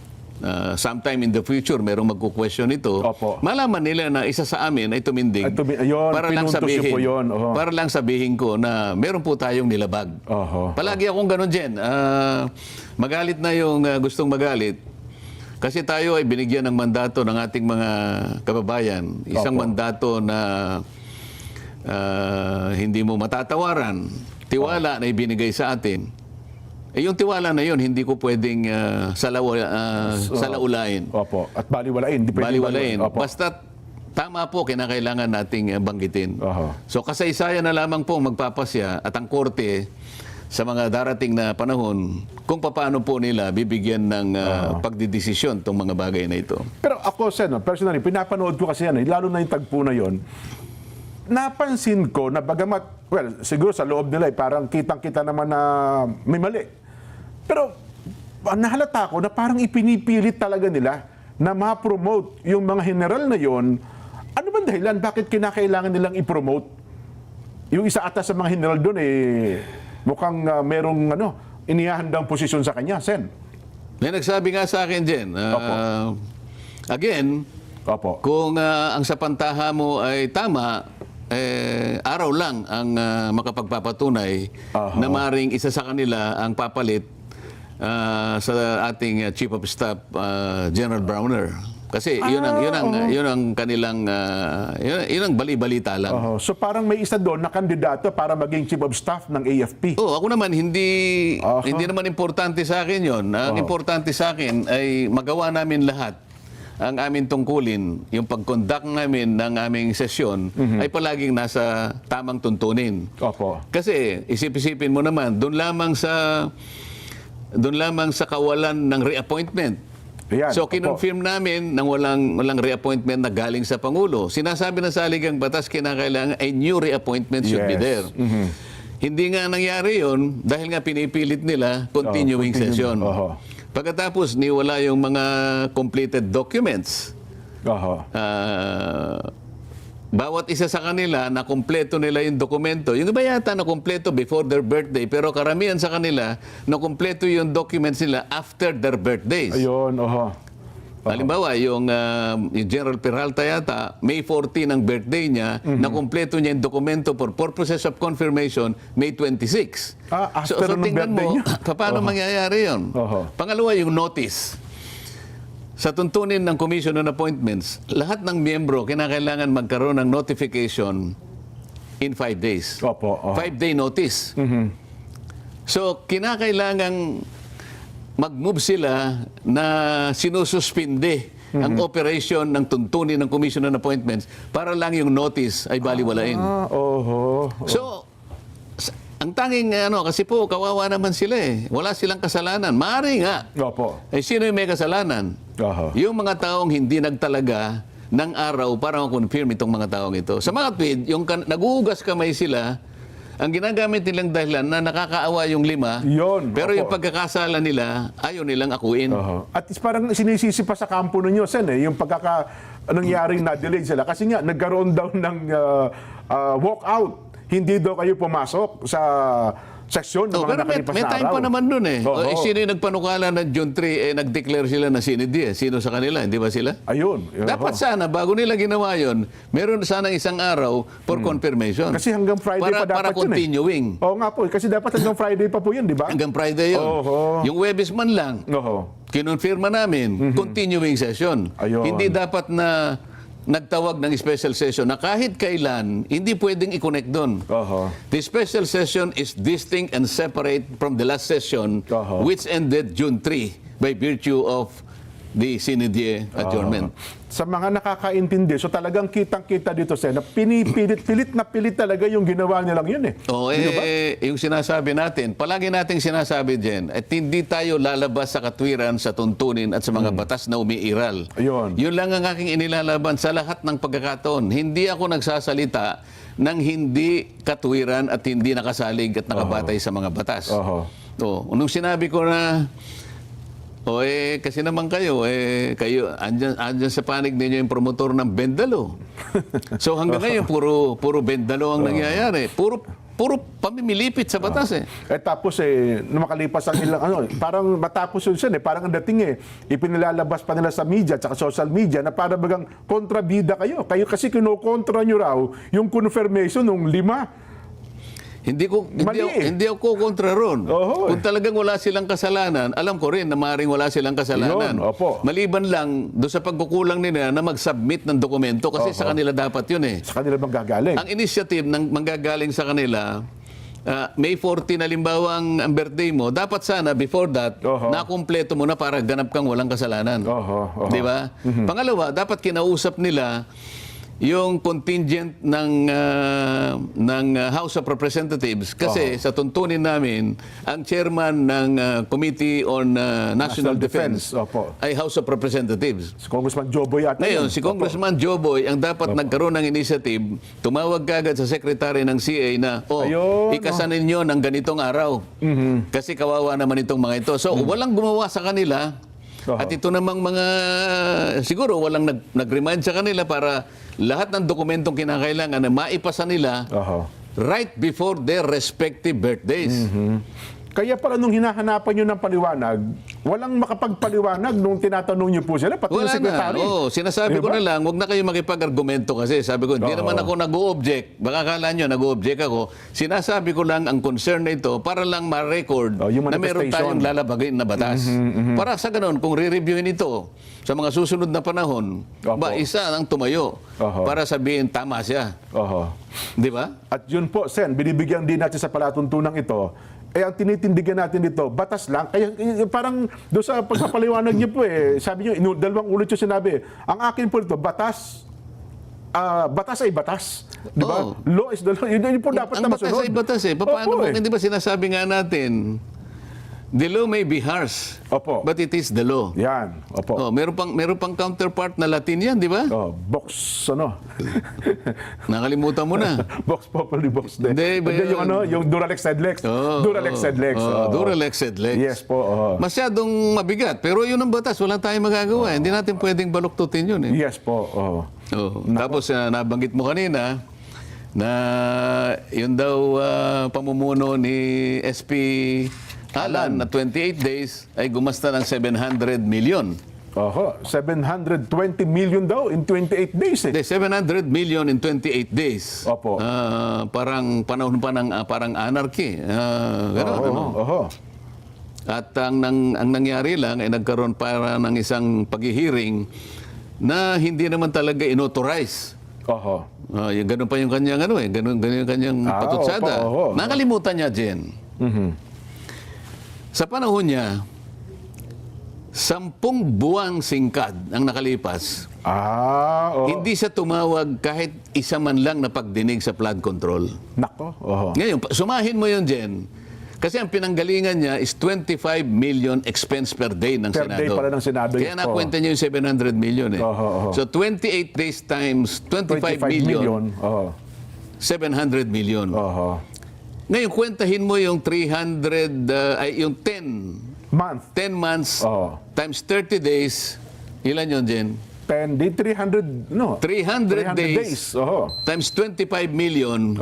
Sometime in the future, merong magko-question ito. Opo. Malaman nila na isa sa amin ay tumindig Ayun, para lang pinuntos niyo sabihin, po yun. Oho. para lang sabihin ko na meron po tayong nilabag. Oho. Palagi akong ganun, Jen. Magalit na yung gustong magalit. Kasi tayo ay binigyan ng mandato ng ating mga kababayan. Isang Opo. mandato na hindi mo matatawaran. Tiwala na ibinigay sa atin. Yung tiwala na yun, hindi ko pwedeng salaulain. Opo. At baliwalain. Di pwedeng Baliwalain. Opo. Basta tama po, kinakailangan nating banggitin. Oho. So kasaysayan na lamang po ang magpapasya at ang korte sa mga darating na panahon kung paano po nila bibigyan ng pagdidesisyon itong mga bagay na ito. Pero ako, Sen, personally, pinapanood ko kasi yan, lalo na yung tagpo na yon. Napansin ko na bagamat, well, siguro sa loob nila, parang kitang-kita naman na may mali. Pero nahalata ko na parang ipinipilit talaga nila na ma-promote yung mga general na yon. Ano ba dahilan? Bakit kinakailangan nilang i-promote? Yung isa ata sa mga general doon, mukhang merong inihahandang posisyon sa kanya, Sen. May nagsabi nga sa akin, Jen, again, Opo. kung ang sapantaha mo ay tama, araw lang ang makapagpapatunay na maring isa sa kanila ang papalit sa ating Chief of Staff, General Browner. Kasi yun ang kanilang yun ang bali-balita lang. Oho. So parang may isa doon na kandidato para maging Chief of Staff ng AFP. Oh, ako naman hindi naman importante sa akin 'yon. Ang importante sa akin ay magawa namin lahat ang aming tungkulin, yung pag-conduct namin ng aming sesyon ay palaging nasa tamang tuntunin. Opo. Kasi isip-isipin mo naman, doon lamang sa doon lamang sa kawalan ng reappointment. Ayan, So, opo. kinonfirm namin nang walang reappointment na galing sa Pangulo. Sinasabi ng saligang batas, kinakailangan a new reappointment should be Yes. there. Hindi nga nangyari yon dahil nga pinipilit nila continuing session. Oho. Pagkatapos, niwala yung mga completed documents. Oho. Bawat isa sa kanila na kumpleto nila yung dokumento. Yung iba yata na kumpleto before their birthday, pero karamihan sa kanila na kumpleto yung documents nila after their birthdays. Ayun, oho. Halimbawa, yung General Peralta yata, May 14 ang birthday niya, na kumpleto niya yung dokumento for purposes of confirmation, May 26. After nung tingnan birthday mo, niya? paano mangyayari yun? Oho. Pangalawa, yung notice. Sa tuntunin ng Commission on Appointments, lahat ng miyembro kinakailangan magkaroon ng notification in 5 days. Opo, oho. 5-day notice. So, kinakailangang mag-move sila na sinususpinde ang operation ng tuntunin ng Commission on Appointments para lang yung notice ay baliwalain. Oho. So, ang tanging kasi po, kawawa naman sila eh. Wala silang kasalanan. Maaari nga. Opo. Eh, sino yung may kasalanan? Oho. Yung mga taong hindi nagtalaga ng araw para ma-confirm itong mga taong ito. Sa mga tweet, yung naguhugas kamay sila, ang ginagamit nilang dahilan na nakakaawa yung 5, Yun, pero opo. yung pagkakasala nila, ayaw nilang akuin. Oho. At parang sinisisi pa sa kampo ninyo, Sen, yung nangyaring na-delay sila. Kasi nga, nagkaroon daw ng walkout. Hindi daw kayo pumasok sa seksyon ng mga Pero nakalipas may na time araw. pa naman nun eh. Oho. Sino yung nagpanukala na June 3, nag-declare sila na sinidi eh. Sino sa kanila, hindi ba sila? Ayun. Dapat sana, bago nila ginawa yon, meron sana isang araw for confirmation. Kasi hanggang Friday pa dapat para yun eh. continuing. Oo nga po. Kasi dapat hanggang Friday pa po yun, di ba? Hanggang Friday yun. Oho. Yung Webes man lang, Oho. kinonfirma namin, continuing session. Ayun. Hindi dapat na nagtawag ng special session na kahit kailan, hindi pwedeng i-connect doon. Oho. The special session is distinct and separate from the last session, Oho. which ended June 3 by virtue of the Sinidie adjournment. Sa mga nakakaintindi, so talagang kitang-kita dito, Sen, na pilit na pilit talaga yung ginawa nilang yun eh. Oo, yung sinasabi natin, palagi nating sinasabi din, at hindi tayo lalabas sa katwiran, sa tuntunin at sa mga batas na umiiral. Ayun. Yun lang ang aking inilalaban sa lahat ng pagkakataon. Hindi ako nagsasalita ng hindi katwiran at hindi nakasalig at nakabatay sa mga batas. Oho. Nung sinabi ko na, kasi naman kayo andyan sa panig ninyo yung promotor ng Bendalo. So hanggang ngayon, puro Bendalo ang nangyayari. Puro pamimilipit sa batas eh. Tapos nung makalipas ang ilang parang matapos yun Sen, parang ang dating ipinilalabas pa nila sa media at social media na para bagang kontrabida kayo. Kayo kasi kinokontra nyo raw yung confirmation ng 5. Hindi ako kontra ron. Oho. Kung talagang wala silang kasalanan, alam ko rin na maaaring wala silang kasalanan. Yun, opo. Maliban lang doon sa pagkukulang nila na mag-submit ng dokumento kasi sa kanila dapat yun eh. Sa kanila manggagaling. Ang initiative ng manggagaling sa kanila, May 14 halimbawa ang birthday mo, dapat sana before that, Oho. nakumpleto mo na para ganap kang walang kasalanan. Oho. Di ba? Pangalawa, dapat kinausap nila yung contingent ng House of Representatives kasi sa tuntunin namin ang chairman ng Committee on National Defense Opo. ay House of Representatives. Si Congressman Joboy at Ngayon, si Congressman Joboy ang dapat nagkaroon ng initiative, tumawag kagad sa secretary ng CA na, Ayun, ikasan ninyo ng ganitong araw. Kasi kawawa naman itong mga ito. So, walang gumawa sa kanila. At ito namang mga, siguro walang nag-remind sa kanila para lahat ng dokumentong kinakailangan na maipasa nila Oho. right before their respective birthdays. Kaya pala nung hinahanapan nyo ng paliwanag, walang makapagpaliwanag nung tinatanong nyo po sila, pati yung Wala na. sekretary. Sinasabi ko Diba? na lang, huwag na kayo makipag-argumento kasi sabi ko, hindi Oo. naman ako nag-o-object. Baka kala nyo, nag-o-object ako. Sinasabi ko lang ang concern na ito para lang ma-record Yung na meron manifestation. tayong lalabagin na batas. Para sa ganun, kung re-reviewin ito sa mga susunod na panahon, Opo. isa ang tumayo Oho. para sabihin tama siya. Oho. Di ba? At yun po, Sen, binibigyan din natin sa palatuntunang ito, ang tinitindigan natin dito, batas lang. Kaya parang doon sa pagpapaliwanag niyo po sabi niyo, dalawang ulit yung sinabi. Ang akin po ito, batas ay batas. Di ba? Oo. Law is the law. Yun po dapat Ang na batas masunod. ay batas eh. Paano Opo, mo, hindi ba sinasabi nga natin The law may be harsh, Opo. but it is the law. Yan. Opo. Oh, meron pang counterpart na Latin yan, di ba? Oh, box, ano? Nakalimutan mo na. Box populi, box de. Hindi, ba yun? Yung ano, yung Duralex Sedlex. Duralex Sedlex. Duralex Sedlex. Yes po. Masyadong mabigat. Pero yun ang batas. Wala tayong magagawa. Hindi natin pwedeng baluktutin yun. Eh. Yes po. Tapos nabanggit mo kanina na yun daw pamumuno ni SP Alan na 28 days ay gumasta ng 700 million. 720 million daw in 28 days eh. Hindi, 700 million in 28 days. Opo. Parang panahon pa ng parang anarchy. Ganun, ano? At ang nangyari lang ay nagkaroon para ng isang paghihiring na hindi naman talaga inauthorize. Yung ganun pa yung kanyang ganun yung kanyang patutsada. Opo. Nakalimutan niya, Jen. Sa panahon niya, 10 buwang singkad ang nakalipas. Hindi siya tumawag kahit isa man lang na pagdinig sa flood control. Nako. Ngayon, sumahin mo yun, Jen. Kasi ang pinanggalingan niya is 25 million expense per day ng Per Senado. day pala ng Senado. Kaya nakwenta niyo yung 700 million eh. So 28 days times 25 million, 700 million. Ngayon, kwentahin mo yung 300, yung 10 months times 30 days. Ilan yun, Jen? 10 di 300, no? 300 days. Times 25 million.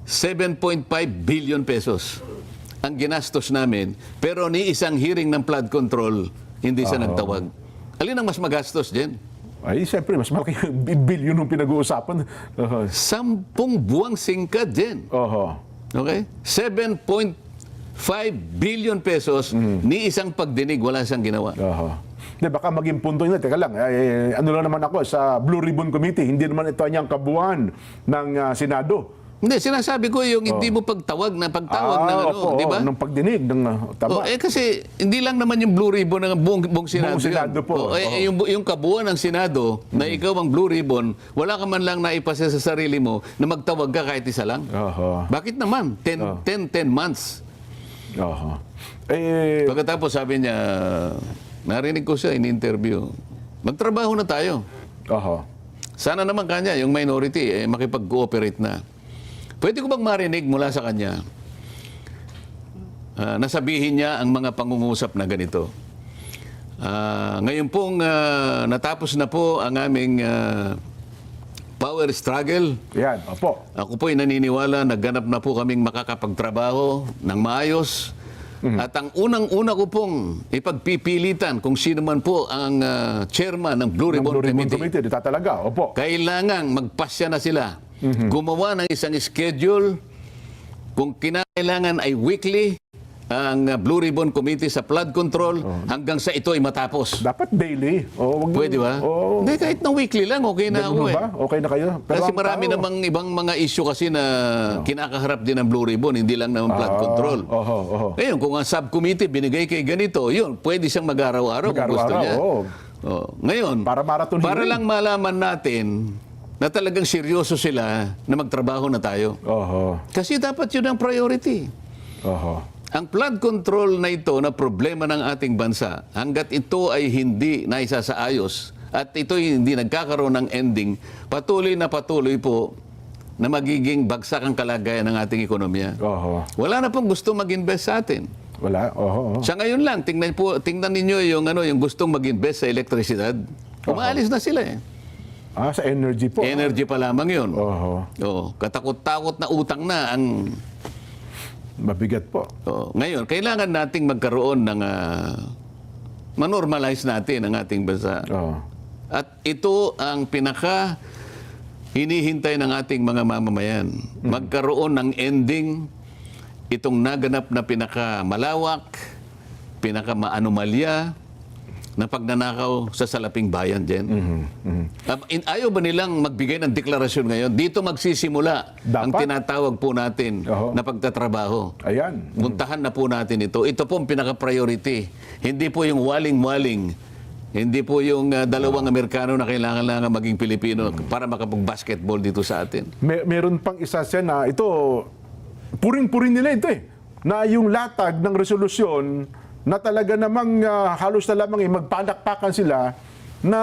7.5 billion pesos ang ginastos namin. Pero ni isang hearing ng flood control, hindi siya nagtawag. Alin ang mas magastos, Jen? Ay, siyempre, mas malaki yung billion yung pinag-uusapan. 10 buwang singkad, Jen. Okay? 7.5 billion pesos, ni isang pagdinig, wala siyang ginawa. Di, baka maging punto nyo, teka lang, ano lang naman ako sa Blue Ribbon Committee, hindi naman ito niyang kabuuan ng Senado. Hindi, sinasabi ko yung hindi mo pagtawag ng di ba? Ng pagdinig, tama. Kasi hindi lang naman yung Blue Ribbon ng buong Senado. Buong Senado po. Yung kabuuan ng Senado na ikaw ang Blue Ribbon, wala ka man lang naipasa sa sarili mo na magtawag ka kahit isa lang. Bakit naman? 10 months. Pagkatapos sabi niya, narinig ko siya in interview, magtrabaho na tayo. Sana naman kanya, yung minority, makipag-cooperate na. Pwede ko bang marinig mula sa kanya nasabihin niya ang mga pangungusap na ganito? Ngayon pong natapos na po ang aming power struggle. Yan, opo. Ako po'y naniniwala, nagganap na po kaming makakapagtrabaho ng maayos. At ang unang-una ko pong ipagpipilitan kung sino man po ang chairman ng Blue Ribbon Committee. Dito talaga, opo. Kailangang magpasya na sila. Gumawa ng isang schedule. Kung kinakailangan ay weekly ang Blue Ribbon Committee sa flood control hanggang sa ito ay matapos. Dapat daily. Pwede ba? Hindi, kahit na weekly lang, okay na ako ba? Okay na kayo? Pero kasi marami namang ibang mga issue kasi na kinakaharap din ng Blue Ribbon, hindi lang naman flood control. Ngayon, kung ang subcommittee binigay kay ganito, yun, pwede siyang mag-araw-araw kung gusto niya. Ngayon, para lang malaman natin na talagang seryoso sila na magtrabaho na tayo. Kasi dapat yun ang priority. Ang flood control na ito na problema ng ating bansa, hanggat ito ay hindi naisasaayos at ito ay hindi nagkakaroon ng ending, patuloy po na magiging bagsak ang kalagayan ng ating ekonomiya. Wala na pong gusto mag-invest sa atin. Wala. Sa ngayon lang, tingnan ninyo yung gustong mag-invest sa elektrisidad. Umaalis na sila eh. Sa energy po. Energy pa lamang yun. Katakot-takot na utang na ang... Mabigat po. Ngayon, kailangan nating magkaroon ng... manormalize natin ang ating bansa. At ito ang pinaka hinihintay ng ating mga mamamayan. Magkaroon ng ending itong naganap na pinaka malawak, pinaka maanomalya, na pagnanakaw sa salaping bayan, Jen. Ayaw ba nilang magbigay ng deklarasyon ngayon? Dito magsisimula ang tinatawag po natin na pagtatrabaho. Ayan. Puntahan na po natin ito. Ito po ang pinaka-priority. Hindi po yung waling-waling. Hindi po yung dalawang Amerikano na kailangan maging Pilipino para makapag-basketball dito sa atin. Meron pang isa siya na ito, puring-puring nila ito eh. na yung latag ng resolusyon na talaga namang halos na lamang magpadakpakan sila na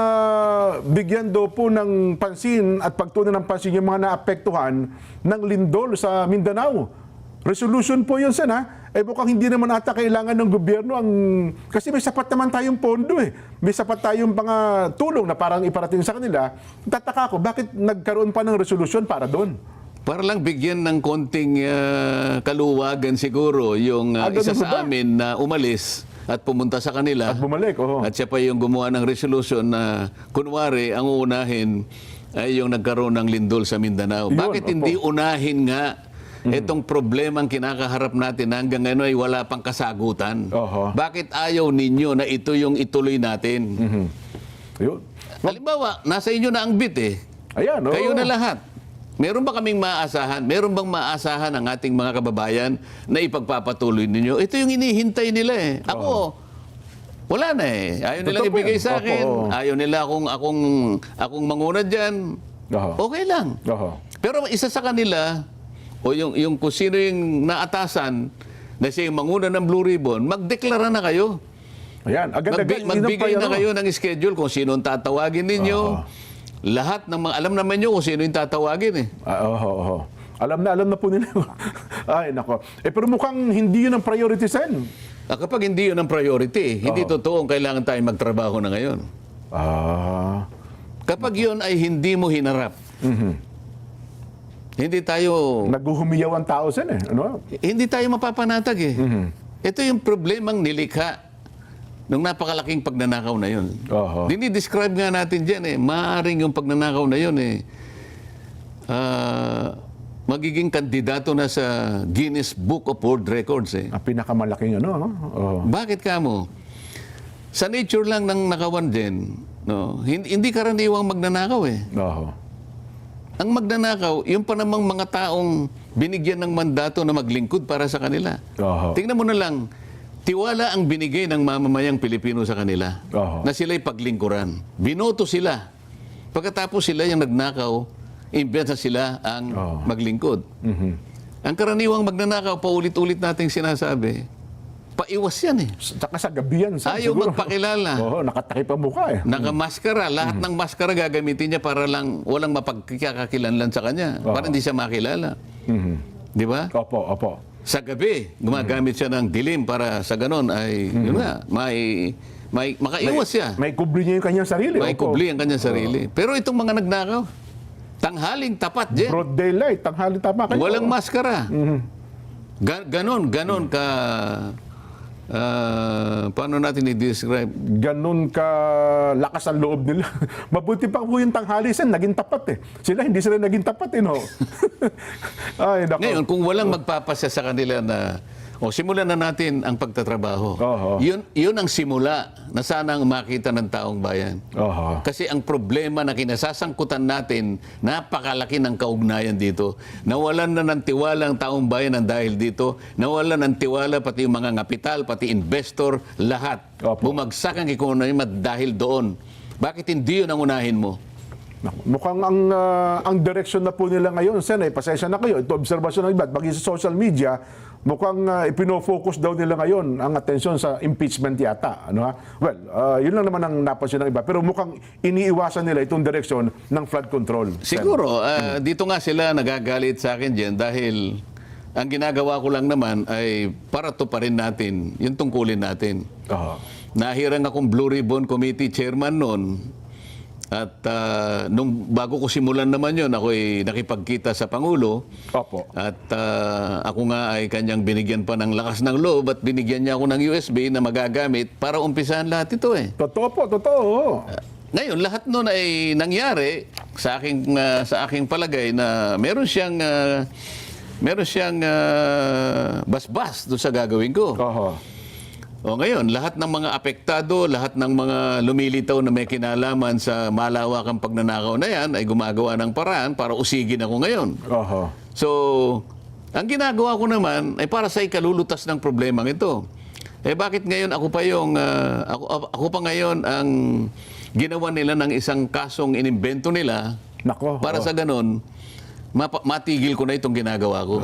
bigyan daw po ng pansin at pagtunan ng pansin yung mga naapektuhan ng lindol sa Mindanao. Resolution po yun, Sen, ha? Mukhang hindi naman ata kailangan ng gobyerno kasi may sapat naman tayong pondo eh. May sapat tayong mga tulong na parang iparating sa kanila. Tataka ko, bakit nagkaroon pa ng resolusyon para doon? Para lang bigyan ng konting kaluwagan siguro yung ganun isa ba? sa amin na umalis at pumunta sa kanila. At bumalik, oo. At siya pa yung gumawa ng resolution na kunwari ang uunahin ay yung nagkaroon ng lindol sa Mindanao. Yun, Bakit opo. hindi unahin nga itong problemang kinakaharap natin na hanggang ngayon ay wala pang kasagutan? Oho. Bakit ayaw ninyo na ito yung ituloy natin? Ayun. Halimbawa, nasa inyo na ang bit eh. Ayan, oo. Kayo na lahat. Meron ba kaming maaasahan? Meron bang maaasahan ang ating mga kababayan na ipagpapatuloy ninyo? Ito yung inihintay nila eh. Ako, wala na eh. Ayaw nilang Totoo po ibigay yan. sa akin. Opo. Ayaw nila akong manguna dyan. Oho. Okay lang. Oho. Pero isa sa kanila, o yung kung sino yung naatasan na siya yung manguna ng Blue Ribbon, magdeklara na kayo. Ayan, agad-agad. Magbigay na kayo ng schedule kung sino ang tatawagin ninyo. Lahat ng mga, alam naman nyo kung sino yung tatawagin eh. Oo. Alam na po nila. Ay, nako. Pero mukhang hindi yun ang priority, Sen. Kapag hindi yun ang priority, hindi totoong kailangan tayo magtrabaho na ngayon. Ah. Kapag yun ay hindi mo hinarap, hindi tayo Naguhumiyaw ang tao, Sen, eh. Ano? hindi tayo mapapanatag eh. Ito yung problemang nilikha nung napakalaking pagnanakaw na yun. Oho. Dinidescribe nga natin dyan eh. Maaring yung pagnanakaw na yun eh. Magiging kandidato na sa Guinness Book of World Records eh. Ang pinakamalaking ano. Oo. Bakit ka mo? Sa nature lang ng nakawan din, no, hindi karaniwang magnanakaw eh. Oo. Ang magnanakaw, yung pa namang mga taong binigyan ng mandato na maglingkod para sa kanila. Oho. Tingnan mo na lang, tiwala ang binigay ng mamamayang Pilipino sa kanila Oho. na sila'y paglingkuran. Binoto sila. Pagkatapos sila yung nagnakaw, imbes na sila ang maglingkod. Ang karaniwang magnanakaw, paulit-ulit nating sinasabi, paiwas yan eh. Tsaka sa gabi yan, Sen, Ayaw siguro. magpakilala. Oo, nakatakip ang mukha eh. Nakamaskara. Lahat ng maskara gagamitin niya para lang walang mapagkakakilanlan sa kanya. Para hindi siya makilala. Di ba? Opo. Sa gabi, gumagamit siya ng dilim para sa ganon ay, yun nga, makaiwas siya. May kubli niya yung kanyang sarili. May Opo. kubli ang kanyang sarili. Pero itong mga nagnakaw, tanghaling tapat dyan. Broad daylight, tanghali tama kayo. Walang maskara. Ganon ka, paano natin i-describe? Ganun ka lakas ang loob nila. Mabuti pa po yung tanghali, Sen, naging tapat eh. Hindi sila naging tapat eh, no? Ay, nako. Ngayon, kung walang magpapasya sa kanila na, simulan na natin ang pagtatrabaho. Oho. Yun ang simula na sana ang makita ng taong bayan. Oho. Kasi ang problema na kinasasangkutan natin, napakalaki ng kaugnayan dito. Nawalan na ng tiwala ang taong bayan ng dahil dito. Nawalan ng tiwala pati yung mga kapital, pati investor, lahat. Opo. Bumagsak ang ekonomiya dahil doon. Bakit hindi yun ang unahin mo? Mukhang ang direksyon na po nila ngayon, Sen, pasensya na kayo. Ito obserbasyon ng iba, maging sa social media, mukhang ipino-focus daw nila ngayon ang atensyon sa impeachment yata. Ano, ha? Well, yun lang naman ang napansin ng iba. Pero mukhang iniiwasan nila itong direksyon ng flood control. Sen. Siguro, dito nga sila nagagalit sa akin dyan dahil ang ginagawa ko lang naman ay para to pa rin natin, yung tungkulin natin. Oho. Nahirang akong Blue Ribbon Committee chairman noon. At nung bago ko simulan naman yon, ako'y nakipagkita sa Pangulo. Opo. At ako nga ay kanyang binigyan pa ng lakas ng loob at binigyan niya ako ng USB na magagamit para umpisahan lahat ito eh. Totoo po, totoo. Ngayon, lahat nun ay nangyari sa aking palagay na meron siyang basbas doon sa gagawin ko. Oho. O ngayon, lahat ng mga apektado, lahat ng mga lumilitaw na may kinalaman sa malawakang pagnanakaw na yan ay gumagawa ng paraan para usigin ako ngayon. Oho. So, ang ginagawa ko naman ay para sa ikalulutas ng problemang ito. Bakit ngayon ako pa ngayon ang ginawa nila ng isang kasong inimbento nila Nako. para sa ganon matigil ko na itong ginagawa ko.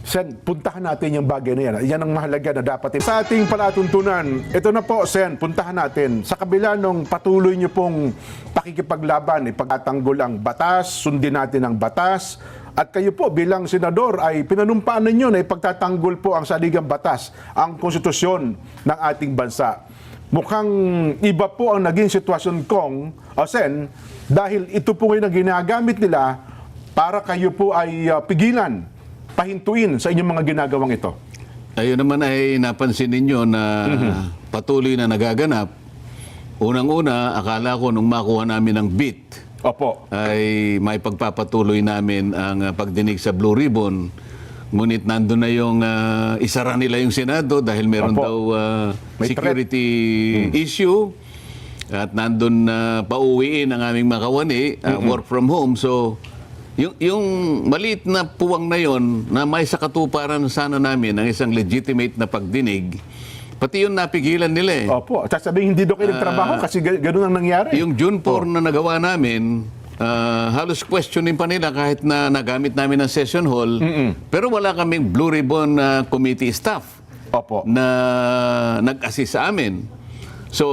Sen, puntahan natin yung bagay na yan. Yan ang mahalaga na dapat. Sa ating palatuntunan, ito na po, Sen, puntahan natin. Sa kabila nung patuloy niyo pong pakikipaglaban, ipagtatanggol ang batas, sundin natin ang batas, at kayo po bilang senador ay pinanumpaan ninyo na ipagtatanggol po ang saligang batas, ang konstitusyon ng ating bansa. Mukhang iba po ang naging sitwasyon kong, Sen, dahil ito po ngayon ang ginagamit nila para kayo po ay pigilan, pahintuin sa inyong mga ginagawang ito. Ayun naman ay napansin ninyo na patuloy na nagaganap. Unang-una, akala ko nung makuha namin ang beat, Opo. ay may pagpapatuloy namin ang pagdinig sa Blue Ribbon. Ngunit nandun na yung isara nila yung Senado dahil meron Opo. daw May security issue. At nandun na pauwiin ang aming mga kawani, work from home. So, yung maliit na puwang na yon na may sa katuparan sana namin ang isang legitimate na pagdinig, pati yun napigilan nila eh. Opo. At sasabihin, hindi daw kayo nagtrabaho kasi ganun ang nangyari. Yung June 4 na nagawa namin, halos questionin pa nila kahit na nagamit namin ang session hall, pero wala kaming Blue Ribbon committee staff Opo. na nag-assist sa amin. So,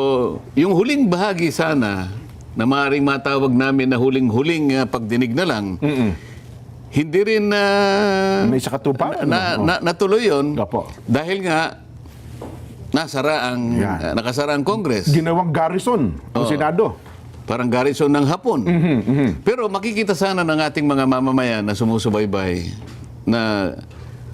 yung huling bahagi sana, na maaaring matawag namin na huling-huling pagdinig na lang, hindi rin May sa katuparan. natuloy yun. Opo. Dahil nga, nakasara ang Congress. Ginawang garrison ang Senado. Parang garrison ng Hapon. Pero makikita sana ng ating mga mamamayan na sumusubaybay na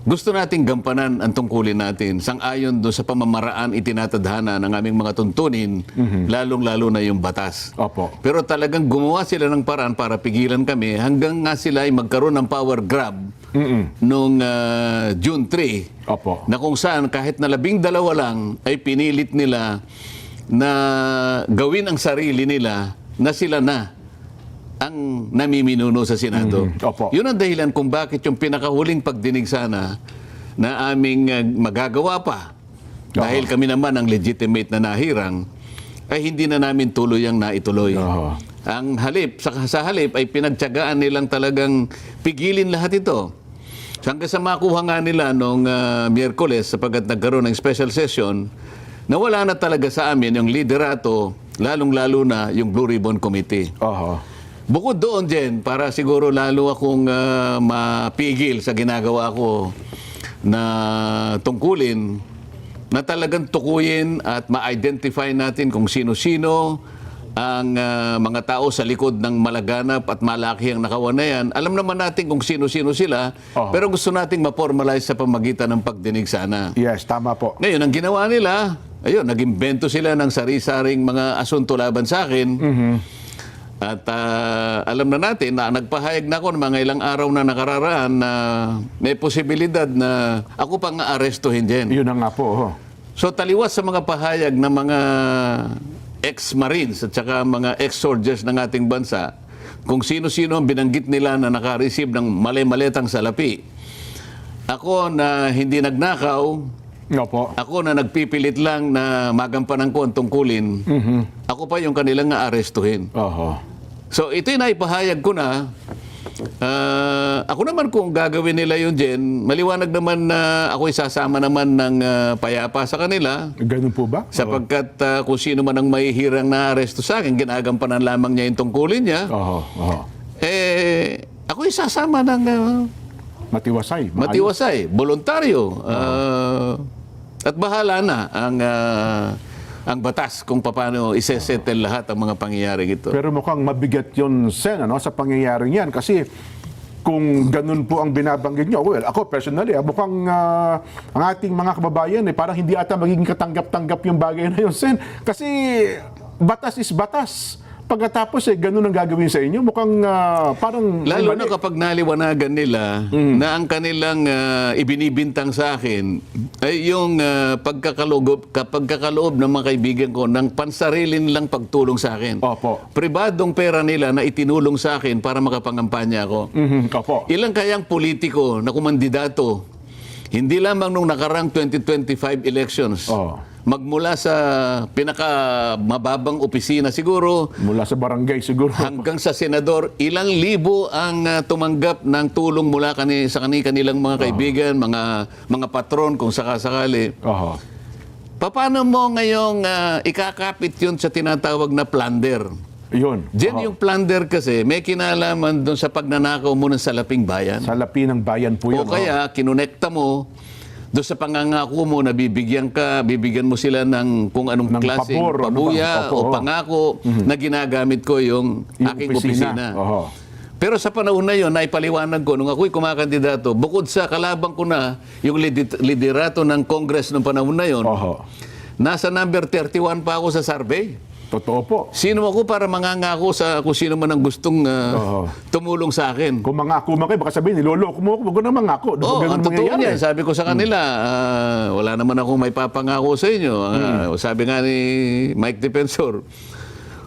gusto nating gampanan ang tungkulin natin sang-ayon doon sa pamamaraan itinatadhana ng aming mga tuntunin, lalong-lalo na yung batas. Opo. Pero talagang gumawa sila ng paraan para pigilan kami hanggang nga sila ay magkaroon ng power grab noong June 3. Opo. Na kung saan kahit na 12 lang ay pinilit nila na gawin ang sarili nila na sila na ang namiminuno sa Senado. Opo. Yun ang dahilan kung bakit yung pinakahuling pagdinig sana na aming magagawa pa dahil kami naman ang legitimate na nahirang ay hindi na namin tuluyang naituloy. Ang halip, sa halip ay pinagtiyagaan nilang talagang pigilin lahat ito. Hanggang sa makuha nga nila noong Miyerkules sapagkat nagkaroon ng special session, nawala na talaga sa amin yung liderato, lalong-lalo na yung Blue Ribbon Committee. Bukod doon, Jen, para siguro lalo akong mapigil sa ginagawa ko na tungkulin, na talagang tukuyin at ma-identify natin kung sino-sino ang mga tao sa likod ng malaganap at malaki ang nakawan na yan. Alam naman natin kung sino-sino sila, pero gusto nating ma-formalize sa pamagitan ng pagdinig sana. Yes, tama po. Ngayon, ang ginawa nila, ayun, nag-imbento sila ng sari-saring mga asunto laban sa akin. At alam na natin na nagpahayag na ako ng mga ilang araw na nakararaan na may posibilidad na ako pang aarestuhin din. Yun na nga po. So taliwas sa mga pahayag ng mga ex-marines at saka mga ex-soldiers ng ating bansa, kung sino-sino ang binanggit nila na naka-receive ng mali-maletang salapi. Ako na hindi nagnakaw, Opo. ako na nagpipilit lang na magampanan ko ang tungkulin, ako pa yung kanilang aarestuhin. So ito yung naipahayag ko na. Ako naman kung gagawin nila yun, Jen, maliwanag naman na ako isasama naman ng payapa sa kanila. Ganun po ba? Sapagkat kung sino man ang mahihirang na aresto sa akin, ginagampanan lamang niya yung tungkulin niya. Ako isasama ng Matiwasay. matiwasay, voluntaryo. At bahala na ang batas kung paano isesettle lahat ang mga pangyayari ito. Pero mukhang mabigat yun, Sen, sa pangyayaring yan. Kasi kung ganun po ang binabanggit nyo, well, ako personally, mukhang ang ating mga kababayan, parang hindi ata magiging katanggap-tanggap yung bagay na yun, Sen. Kasi batas is batas. Pagkatapos ganun ang gagawin sa inyo, mukhang parang... Lalo na kapag naliwanagan nila na ang kanilang ibinibintang sa akin ay yung pagkakaloob ng mga kaibigan ko ng pansarili nilang pagtulong sa akin. Opo. Pribadong pera nila na itinulong sa akin para makapangampanya ako. Opo. Ilang kayang politiko na kumandidato, hindi lamang nung nakarang 2025 elections, magmula sa pinakamababang opisina siguro Mula sa barangay siguro. hanggang sa senador, ilang libo ang tumanggap ng tulong mula sa kanilang mga kaibigan, mga patron kung sakasakali. Oho. Paano mo ngayong ikakapit yun sa tinatawag na plunder? Yun. Diyan yung plunder kasi may kinalaman doon sa pagnanakaw mo ng salaping bayan. Sa lapi ng bayan po yun. O kaya kinonekta mo doon sa pangangako mo na bibigyan mo sila ng kung anong Ng klaseng pabor, ano ba? pabuya Opo, o pangako na ginagamit ko yung aking opisina. Oho. Pero sa panahon na yon, naipaliwanag ko, nung ako'y kumakandidato, bukod sa kalabang ko na yung liderato ng Congress nung panahon na yon, Oho. nasa number 31 pa ako sa survey. Totoo po. Sino ako para mangangako sa kung sino man ang gustong tumulong sa akin? Kung mangako man kayo, baka sabihin, niloloko mo ako, wag ko na mangako. Oo, ang totoo niyan. Sabi ko sa kanila, wala naman akong may papangako sa inyo. Sabi nga ni Mike Defensor,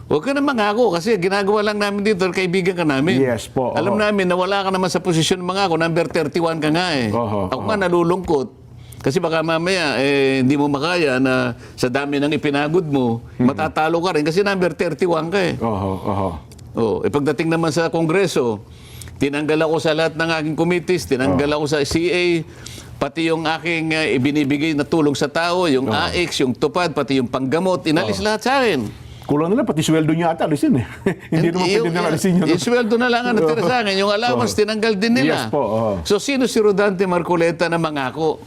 huwag ka na mangako kasi ginagawa lang namin dito, kaibigan ka namin. Yes po, oo. Alam namin na wala ka naman sa posisyon mangako, number 31 ka nga eh. Oho, Ako nga nalulungkot. Kasi baka mamaya, hindi mo makaya na sa dami ng ipinagod mo, matatalo ka rin kasi number 31 ka eh. Oho, oho. Oh, pagdating naman sa Kongreso, tinanggal ako sa lahat ng aking committees, tinanggal ako sa CA, pati yung aking ibinibigay na tulong sa tao, yung AX, yung tupad, pati yung panggamot, inalis lahat sa akin. Kulang na lang, pati sweldo niya ata, alisin eh. Hindi naman pwede na alisin niya. Yung sweldo na lang ang natira sa akin, yung allowance tinanggal din nila. Yes po, oo. So sino si Rodante Marcoleta na mangako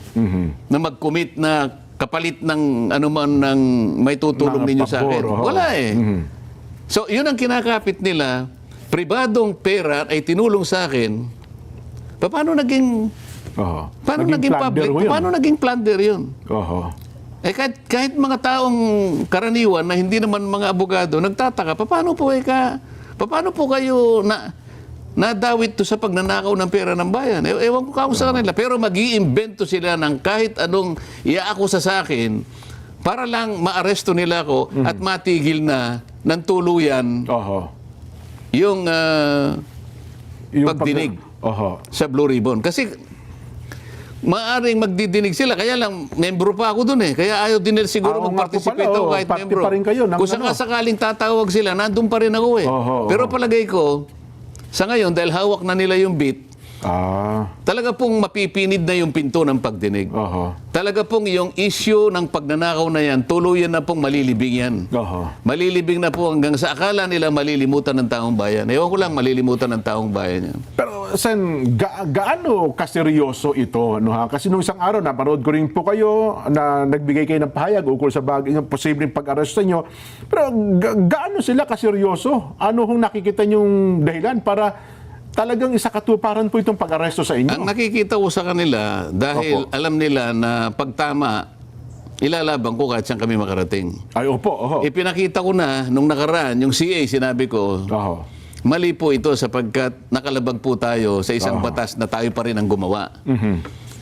na mag-commit na kapalit ng anuman ng may tutulong Ng ninyo sa pabor, akin? oo. Wala eh. So yun ang kinakapit nila, pribadong pera ay tinulong sa akin. Paano naging Oho. naging plunder public? ho yun. Paano naging plunder yun? Oho. Kahit mga taong karaniwan na hindi naman mga abogado, nagtataka, paano po kayo nadawit to sa pagnanakaw ng pera ng bayan? Ewan ko kung sa kanila. Pero mag-iimbento sila ng kahit anong iaakusa sa akin para lang maaresto nila ako at matigil na ng tuluyan Oho. yung Yung pagdinig Oho. sa Blue Ribbon. Kasi maaring magdidinig sila. Kaya lang, membro pa ako dun eh. Kaya ayaw din nila siguro Oo nga po mag-participate pala, ako oo. kahit Party membro. pa rin kayo ng Kung ano. sakaling tatawag sila, nandun pa rin ako eh. Oho, Pero oho. palagay ko, sa ngayon, dahil hawak na nila yung beat, talaga pong mapipinid na yung pinto ng pagdinig. Oho. Talaga pong yung issue ng pagnanakaw na yan, tuluyan na pong malilibing yan. Oho. Malilibing na po hanggang sa akala nila malilimutan ng taong bayan. Ewan ko lang, malilimutan ng taong bayan yan. Pero Sen, gaano kaseryoso ito? No, ha? Kasi nung isang araw, napanood ko rin po kayo na nagbigay kayo ng pahayag ukol sa yung posibleng pag-aresto nyo. Pero gaano sila kaseryoso? Ano hong nakikita nyong dahilan para talagang isakatuparan po itong pag-aresto sa inyo? Ang nakikita ko sa kanila, dahil alam nila na pagtama, ilalaban ko kahit saan kami makarating. Ay, opo. Oho. Ipinakita ko na nung nakaraan, yung CA, sinabi ko, Oho. mali po ito sapagkat nakalabag po tayo sa isang batas na tayo pa rin ang gumawa.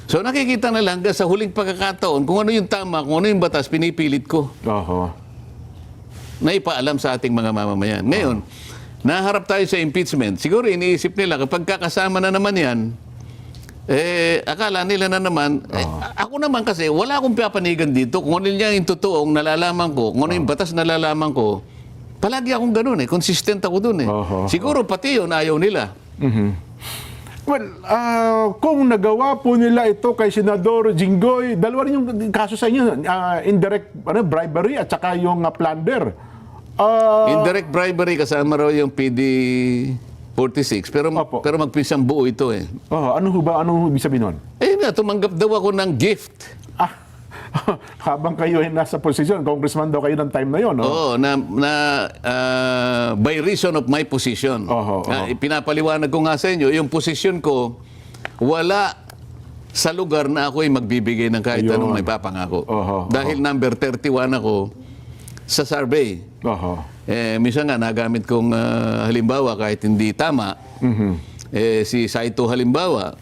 So nakikita na lang hanggang sa huling pagkakataon, kung ano yung tama, kung ano yung batas, pinipilit ko Oho. na ipaalam sa ating mga mamamayan. Ngayon, naharap tayo sa impeachment. Siguro iniisip nila, kapag kakasama na naman yan, akala nila na naman, ako naman kasi, wala akong papanigan dito. Kung ano yung totoong nalalaman ko, kung ano yung batas nalalaman ko, palagi akong ganun eh. Consistent ako dun eh. Siguro pati yun, ayaw nila. Well, kung nagawa po nila ito kay Senador Jinggoy, dalawa rin yung kaso sa inyo, indirect bribery at saka yung plunder. Indirect bribery kasama raw yung PD 46. Pero magpinsang buo ito eh. Ano ho ba? Ano ibig sabihin nun? Tumanggap daw ako ng gift. Habang kayo ay nasa posisyon, congressman daw kayo ng time na yon, no? Oo, by reason of my position. Pinapaliwanag ko nga sa inyo, yung posisyon ko, wala sa lugar na ako ay magbibigay ng kahit anong may papangako. Dahil number 31 ako sa survey. Minsan nga, nagamit kong halimbawa kahit hindi tama, si Saito halimbawa.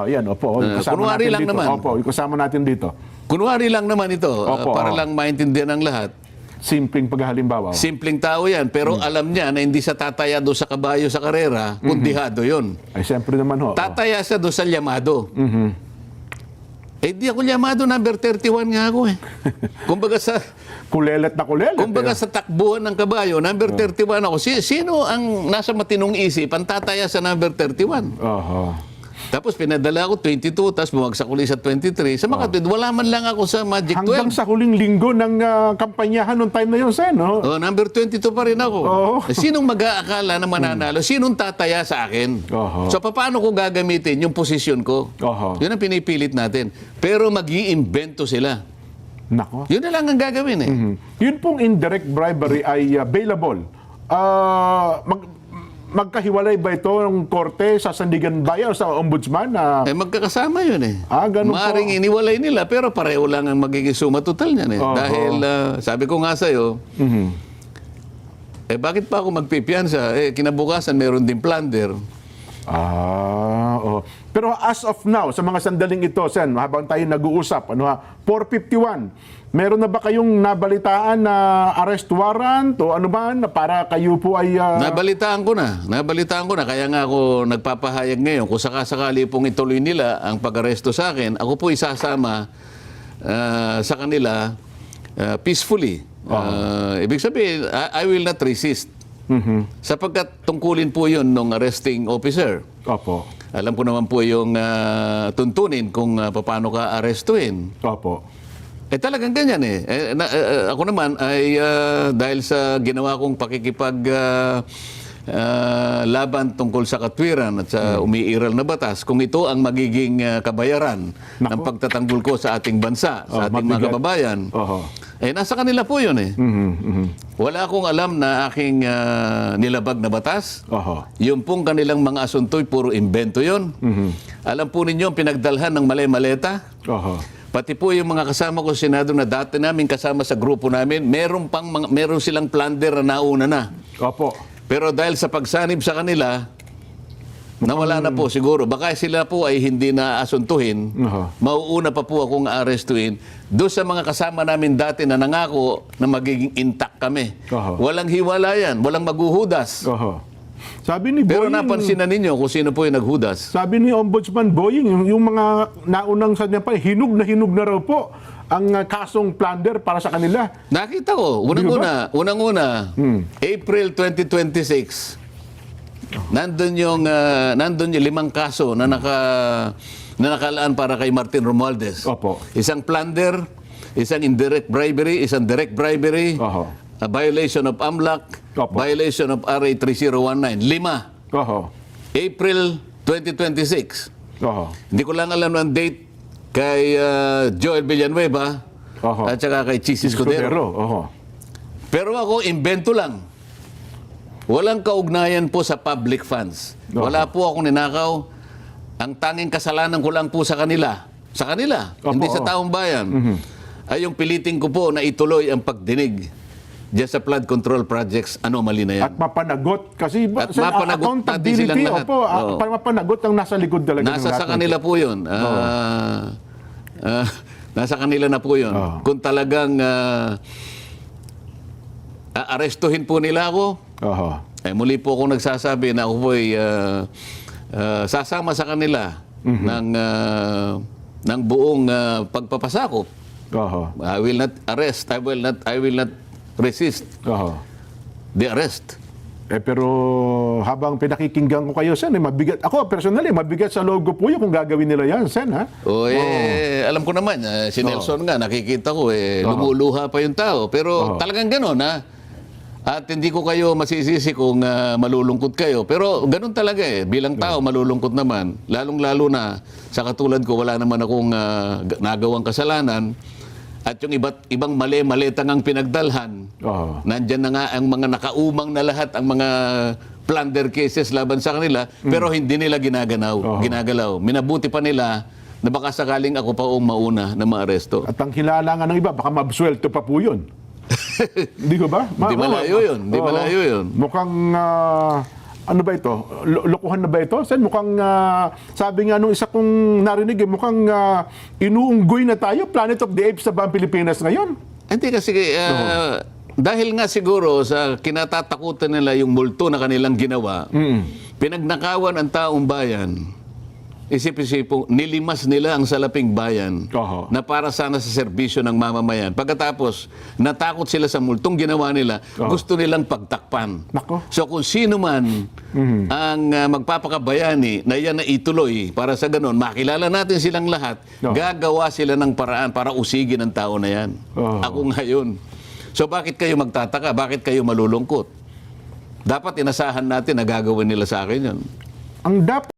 Yan, opo. Kunwari lang dito. naman. Opo, kasama natin dito. Kunwari lang naman ito, para lang maintindihan ng lahat. Simpleng paghalimbawa. Simpleng tao yan, pero alam niya na hindi sa tataya doon sa kabayo sa karera, kundihado yun. Ay, siyempre naman ho. Tataya siya doon sa llamado. di ako llamado number 31 nga ako eh. Kumbaga sa Kulelet na kulelet. Kumbaga sa takbuhan ng kabayo, number 31 ako. Sino ang nasa matinong isip ang tataya sa number 31? Oho. Tapos pinadala ako 22, tapos bumagsak ulit sa 23. Sa makatwid, wala man lang ako sa Magic 12. Hanggang sa huling linggo ng kampanyahan noong time na yun, Sen, no? Oh, number 22 pa rin ako. Oo. Sinong mag-aakala na mananalo? Sinong tataya sa akin? Oo. So, paano ko gagamitin yung posisyon ko? Oo. Yun ang pinipilit natin. Pero mag-iimbento sila. Nako. Yun na lang ang gagawin eh. Yun pong indirect bribery ay bailable. Magkahiwalay ba ito ng korte sa Sandigan Bayan o sa ombudsman? Magkakasama yun eh. Ganun po. Maaring iniwalay nila, pero pareho lang ang magiging suma total niyan eh. Oo. Dahil, sabi ko nga sa'yo, bakit pa ako magpipiyansa? Kinabukasan, meron din plunder. Oo. Pero as of now, sa mga sandaling ito, Sen, habang tayo nag-uusap, 451, meron na ba kayong nabalitaan na arrest warrant o ano man na para kayo po ay... Nabalitaan ko na. Kaya nga ako nagpapahayag ngayon. Kung sakasakali pong ituloy nila ang pag-aresto sa akin, ako po isasama sa kanila peacefully. Ibig sabihin, I will not resist. Sapagkat tungkulin po yun ng arresting officer. Opo. Alam ko naman po yung tuntunin kung paano ka arestuin. Opo. Talagang ganyan eh. Ako naman ay dahil sa ginawa kong pakikipag laban tungkol sa katwiran at sa umiiral na batas, kung ito ang magiging kabayaran ng pagtatanggol ko sa ating bansa, sa ating mga kababayan, nasa kanila po yun eh. Wala akong alam na aking nilabag na batas. Yung pong kanilang mga asunto'y puro invento yun. Alam po ninyo ang pinagdalhan ng malay-maleta. Pati po yung mga kasama ko sa Senado na dati namin kasama sa grupo namin, meron silang plunder na nauna na. Opo. Pero dahil sa pagsanib sa kanila, nawala na po siguro. Baka sila po ay hindi na asuntuhin. Mauuna pa po akong arestuin. Doon sa mga kasama namin dati na nangako na magiging intact kami. Walang hiwalayan, walang maghuhudas. Sabi ni Pero Boying, napansin na ninyo kung sino po yung naghudas. sabi ni Ombudsman Boying, yung mga naunang sa niya pa, hinug na raw po ang kasong plunder para sa kanila. Nakita ko, unang-una, April 2026, nandun yung 5 kaso na nakalaan para kay Martin Romualdez. Opo. Isang plunder, isang indirect bribery, isang direct bribery, a violation of AMLAC, Opo. violation of RA 3019. 5. April 2026. Hindi ko lang alam ang date kay Joel Villanueva at saka kay Chis Escudero. Pero ako, invento lang. Walang kaugnayan po sa public funds. Wala po akong ninakaw. Ang tanging kasalanan ko lang po sa kanila. Sa kanila, hindi sa taong bayan. Ay yung piliting ko po na ituloy ang pagdinig diyan sa flood control projects, anomaly na yan. At mapanagot. Kasi At mapanagot pati silang lahat. Mapanagot ang nasa likod talaga. Nasa sa kanila po yun. Nasa kanila na po yun. Kung talagang arestuhin po nila ako, muli po ako nagsasabi na ako po ay sasama sa kanila ng buong pagpapasakop. I will not arrest. I will not resist the arrest. Pero habang pinakikinggan ko kayo, Sen, mabigat. Ako, personally, mabigat sa logo po yun kung gagawin nila yan, Sen, ha? Alam ko naman, si Nelson nga, nakikita ko, lumuluha pa yung tao. Pero talagang gano'n, ha? At hindi ko kayo masisisi kung malulungkot kayo. Pero ganun talaga eh. Bilang tao, malulungkot naman. Lalong-lalo na, sa katulad ko, wala naman akong nagawang kasalanan. At yung ibang mali-malitang ang pinagdalhan, nandyan na nga ang mga nakaumang na lahat, ang mga plunder cases laban sa kanila, pero hindi nila ginagalaw. Minabuti pa nila na baka sakaling ako pa ang mauna na maaresto. At ang hilala nga ng iba, baka mabswelto pa po yun. Hindi ko ba? Hindi malayo yun. Hindi malayo yun. Mukhang, ano ba ito? Lokohan na ba ito? Sen, mukhang, sabi nga nung isa kong narinig, mukhang inuunggoy na tayo. Planet of the Apes na ba ang Pilipinas ngayon? Hindi kasi, dahil nga siguro sa kinatatakutan nila yung multo na kanilang ginawa, pinagnakawan ang taong bayan, isip-isipo, nilimas nila ang salaping bayan Oho. na para sana sa serbisyo ng mamamayan. Pagkatapos, natakot sila sa multong ginawa nila, gusto nilang pagtakpan. Nako. So kung sino man ang magpapakabayani na yan na ituloy para sa ganun, makilala natin silang lahat, gagawa sila ng paraan para usigin ang tao na yan. Ako ngayon. So bakit kayo magtataka? Bakit kayo malulungkot? Dapat inasahan natin na gagawin nila sa akin yan. Ang dapat